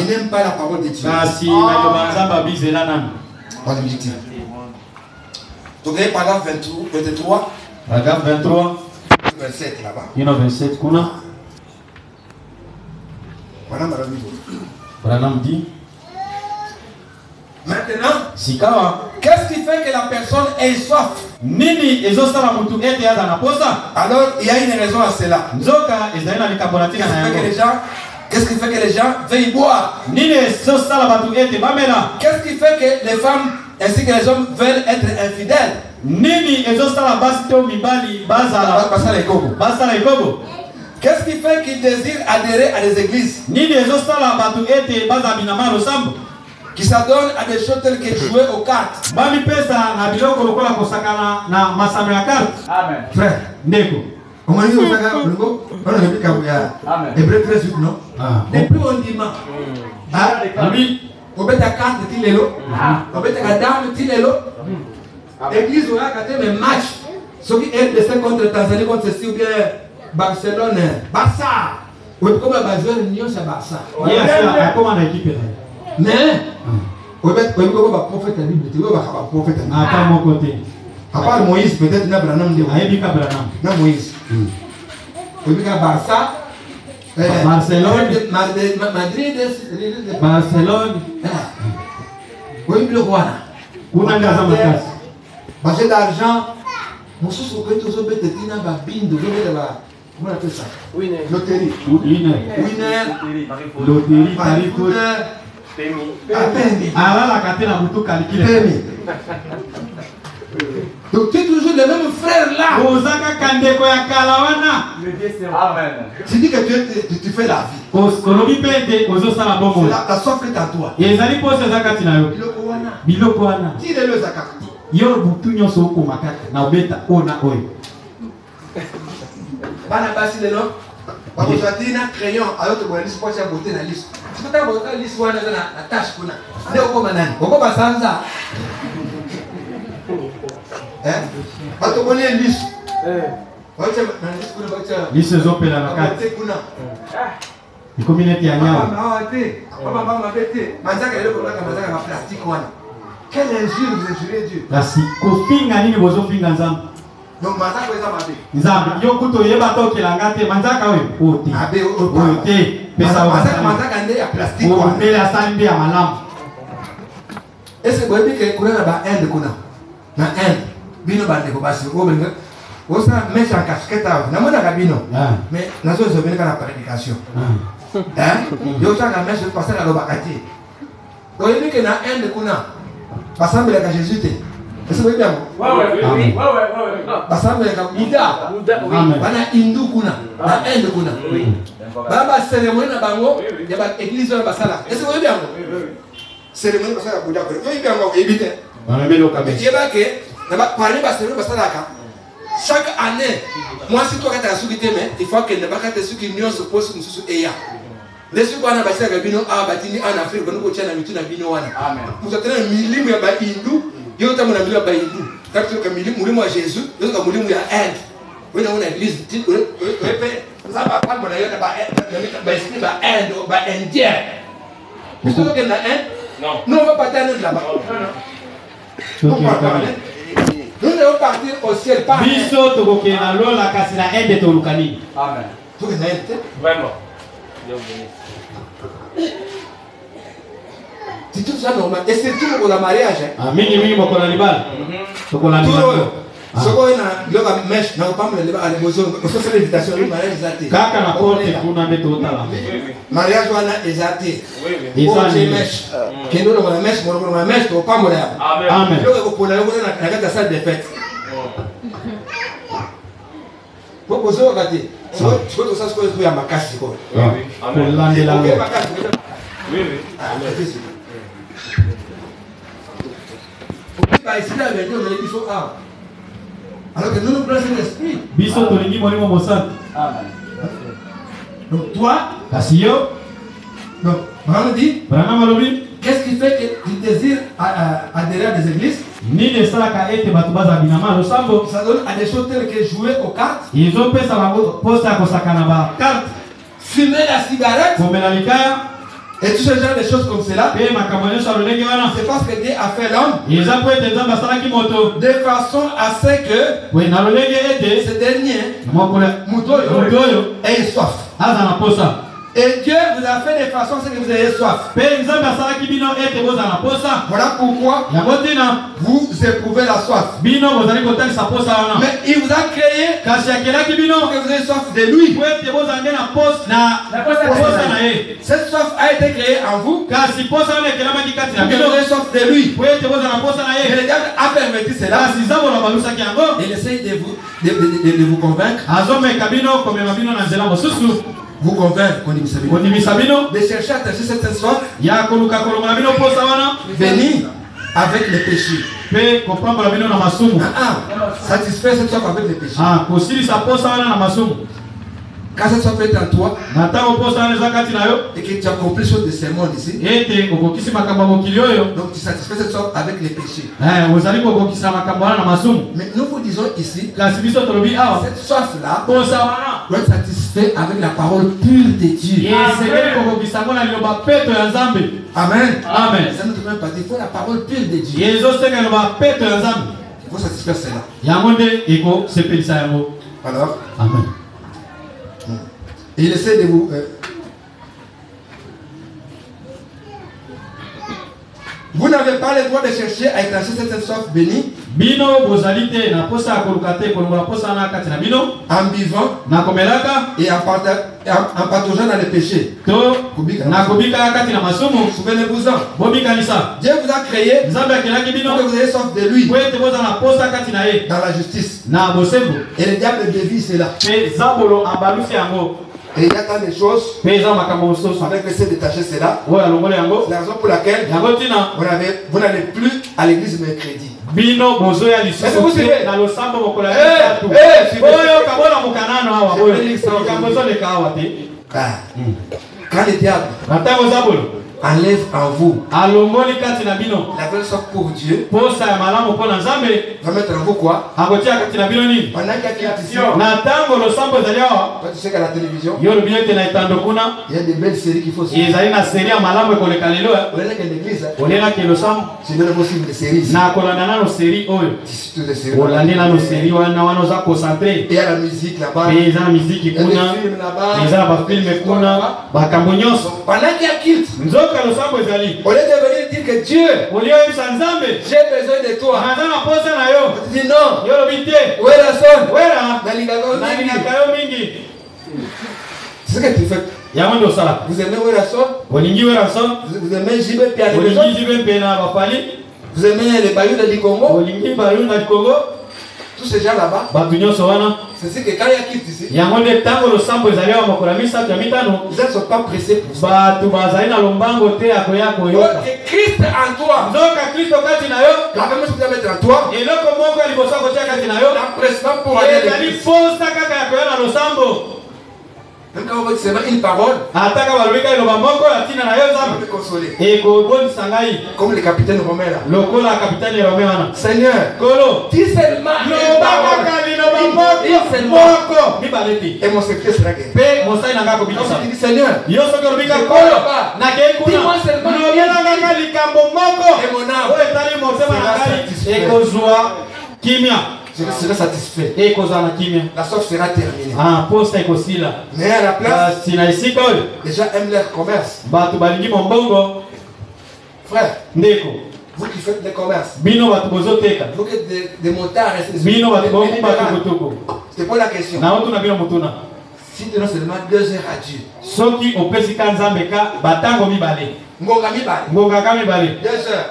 n'aime pas la parole de Dieu. Donc, paragraphe 23. Paragraphe 23. 27 là-bas. Il y en a 27 qu'on a. Branham dit. Maintenant, qu'est-ce qui fait que la personne ait soif? Alors, il y a une raison à cela. Qu'est-ce qui fait que les gens veulent boire? Qu'est-ce qui fait que les femmes ainsi que les hommes veulent être infidèles? Qu'est-ce qui fait qu'ils désirent adhérer à des églises qui s'adonnent à des choses telles que jouer aux cartes? Frère, on m'a dit Hébreu 13, non? Depuis on dit on met ta carte, on met ta dame, l'église aura gâté mes matchs. Ceux qui aiment dessin contre Tanzanie, contre ceci ou bien Barcelone, Barça. Ou comme la joueur Union, c'est Barça. Mais, on met comme un prophète à Bible, tu vois, un prophète à mon côté. À part Moïse, peut-être, n'a pas Moïse. On met Barça. Barcelone, Madrid, Barcelone. Oui, le roi. Marché d'argent. Mon sous que tous les bêtes de comment on appelle ça? Loterie. Loterie. Donc tu es toujours le même frère là. Tu dis que tu fais la vie. La soif est en toi. Tire-le Zaka. Banabasi de l'homme. Babosatina crayon alors que bonne sport a beauté na liste. Tu peux pas botter liste wana na tâche kuna. Ne okoma nani? Okoma sanza. Hein? Bato bonne liste. Biso zopela na kati. Ni communauté ya nyama. Quelle injure vous injurez Dieu? Kasi kofinga nini bozo finga nzambe? Donc manzaka weza mabe. Nzambe yo kuto yeba to kelanga te manzaka we oti. Abe oti. Pesa manzaka nde ya plastique kwa. Oti la sandi ya malamu. Est-ce que vous avez que kuna na ba end kuna? Na end. Bino bande ko basi o benga. Osa mettre en casquette à na mona kabino. Mais nazo zo benga na prédication. Hein? Yo tanga mettre passer na lobakati. Vous avez que na end kuna. Basambele ka Jésus te. Est-ce que vous bien? Ouais. Basambele ka Bouddha. Amen. Bana Hindu kuna, na Inde kuna. Baba cérémonie na bango, ya ba église na basala. Est-ce que vous bien? Cérémonie basala Bouddha. Vous bien ngo éviter. Bana melo kabisa. Yeba ke na ba parler ba cérémonie basala ka. Chaque année, moi si toi ka suki te mais il faut que ne ba ka te suki nyo se pose mususu eya. Les gens qui ont bâti la Bino en Afrique, nous avons na Bino wana. Nous avons milimu ya ba Hindu, yo ta mona milimu ya ba Hindu. Quand tu as milimu ya Jésus, yo ta milimu ya Inde. Oui, on a église petite, ça va pas mon aïe ba Inde, ba Indien. Vous savez que na Inde? Non. Nous on va partir là-bas. Nous allons partir au ciel par Biso tokoke na lola kasi na Inde to lukani. Amen. Tout que na Inde. Vraiment. C'est tout ça normal. Et c'est tout pour le mariage. Mingi pour la libal. Pour la libal. Ce qu'on a, le mèche, n'a pas me lever à l'émotion. On fait l'invitation du mariage exalté. Kaka na porte pour na mettre au talent. Mariage wana exalté. Oui. Oh, j'ai mèche. Que nous on la mèche, on la mèche, on pas mourir. Amen. Le pour la on a la salle de fête. Pour poser au gâté. Tu peux tout ça ce que tu as ma casse quoi. Pour l'année là. Oui. Alors que nous nous plaçons l'esprit. Biso tolingi molimo mosat. Donc toi, Kasio. donc Brahma dit, qu'est-ce qui fait que tu désires adhérer à des églises? Ni ça ka ete batubaza binama losambo. Ça donne à des choses telles que jouer aux cartes. Ils ont pesa ba posta ko sakana ba carte. Fumer la cigarette. Et tout ce genre de choses comme cela. C'est parce que Dieu a fait l'homme de façon à ce que ce dernier ait soif. Et Dieu vous a fait de façon à ce que vous ayez soif. Voilà pourquoi vous éprouvez la soif. Mais il vous a créé pour que vous ayez soif de lui. Cette soif a été créée en vous pour que vous ayez soif de lui. Et le diable a permis cela. Il essaye de vous convaincre. Vous convaincre de chercher à attacher cette soif. Venir avec les péchés. Satisfaire cette soif avec les péchés. Quand cette soif est en toi et que tu accomplis choses de ce monde ici, donc tu satisfais cette soif avec les péchés. Mais nous vous disons ici, cette soif-là doit être satisfaite avec la parole pure de Dieu. Amen. Ça ne te même pas dire, il faut la parole pure de Dieu. Il faut satisfaire cela. Alors, amen. Et il essaie de vous... Vous n'avez pas le droit de chercher à étancher cette soif bénie. En vivant et en partageant dans les péchés. Souvenez-vous-en. Dieu vous a créé pour que vous ayez soif de lui dans la justice. Et le diable dévie cela. Et il y a tant de choses avec lequel détacher cela. C'est la raison pour laquelle vous n'allez plus à l'église mercredi. Est-ce que vous suivez? Quand le diable enlève en vous la vraie sorte pour Dieu. Va mettre en vous quoi? Pendant qu'il y a ici, tu sais qu'à la télévision, il y a des belles séries qu'il faut suivre. On est l'église. C'est même possible des séries. Et il y a la musique là-bas. Il y a des films là-bas. Pendant qu'il y a culte, au lieu de venir dire que Dieu, j'ai besoin de toi, tu dis non. Où est la sonne? C'est ce que tu fais. Vous aimez où est la sonne? Vous aimez JB Piano? Vous aimez les bayous de Likongo? Tous ces gens là-bas, c'est ce que quand il y a quitte ici, ils ne sont pas pressés pour ça. Que Christ en toi, la même chose que tu vas mettre en toi, l'empressement pour aller à l'église. Même quand on voit seulement une parole, on peut consoler. Comme le capitaine romain là. Seigneur, dis seulement une parole. Et mon secret sera gagné. Il dit Seigneur, dis-moi seulement une et mon âme je serai satisfait. La sorte sera terminée. Mais à la place, les gens aiment leur commerce. Frère, vous qui faites des commerces, vous qui êtes des motards, c'est pas la question. Si tu donnes seulement 2 heures à Dieu, 2 heures.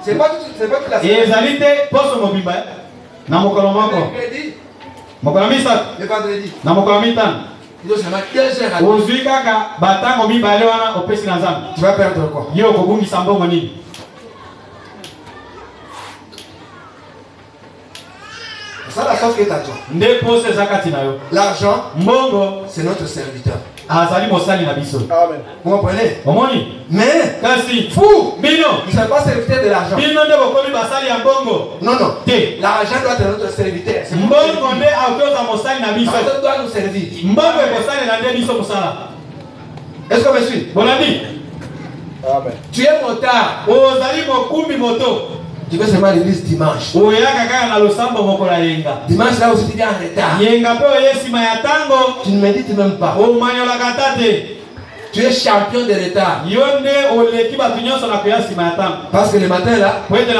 C'est pas toute la semaine. Le vendredi. Il doit seulement 2 heures à Dieu. Tu vas perdre quoi? C'est la chose qui est à toi. L'argent, c'est notre serviteur. Amen. Vous comprenez? Mais vous ne savez pas serviteur de l'argent. Non, non. L'argent doit être notre serviteur. L'argent doit nous servir. Est-ce qu'on me suit? Amen. Tu es motard. Tu veux seulement l'église dimanche. Dimanche là aussi tu viens en retard. Tu ne médites même pas. Tu es champion de retard. Parce que le matin là, après tu viens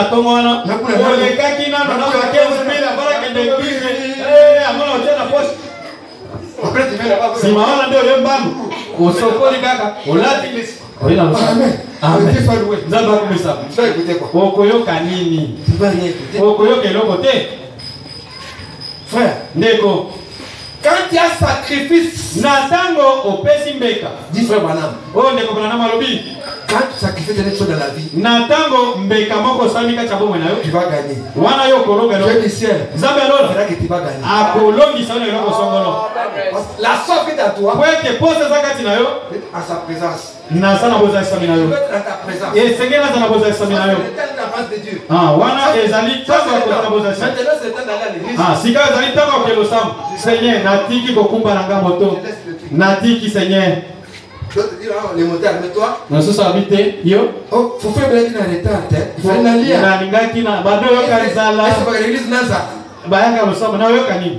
là-bas. Amen. Amen. Tu vas écouter quoi? Tu vas rien écouter. Frère, quand il y a sacrifice, dis frère Branham, quand tu sacrifies quelque chose dans la vie, tu vas gagner. Dieu du ciel, c'est là que tu vas gagner. La sorte est à toi, en sa présence. Tu veux être dans ta présence. Et c'est là dans la face de Dieu. Maintenant c'est le temps d'aller à l'église. Seigneur, natiki kokumba nanga moto. Natiki Seigneur. Je te dire les motards, mais toi. Nous sommes habités. Yo. Oh, faut faire blague dans retard. Il faut aller à l'église. Bado yo kanzala. Est-ce que l'église n'a ça? Bayanga lo samba na yo kani.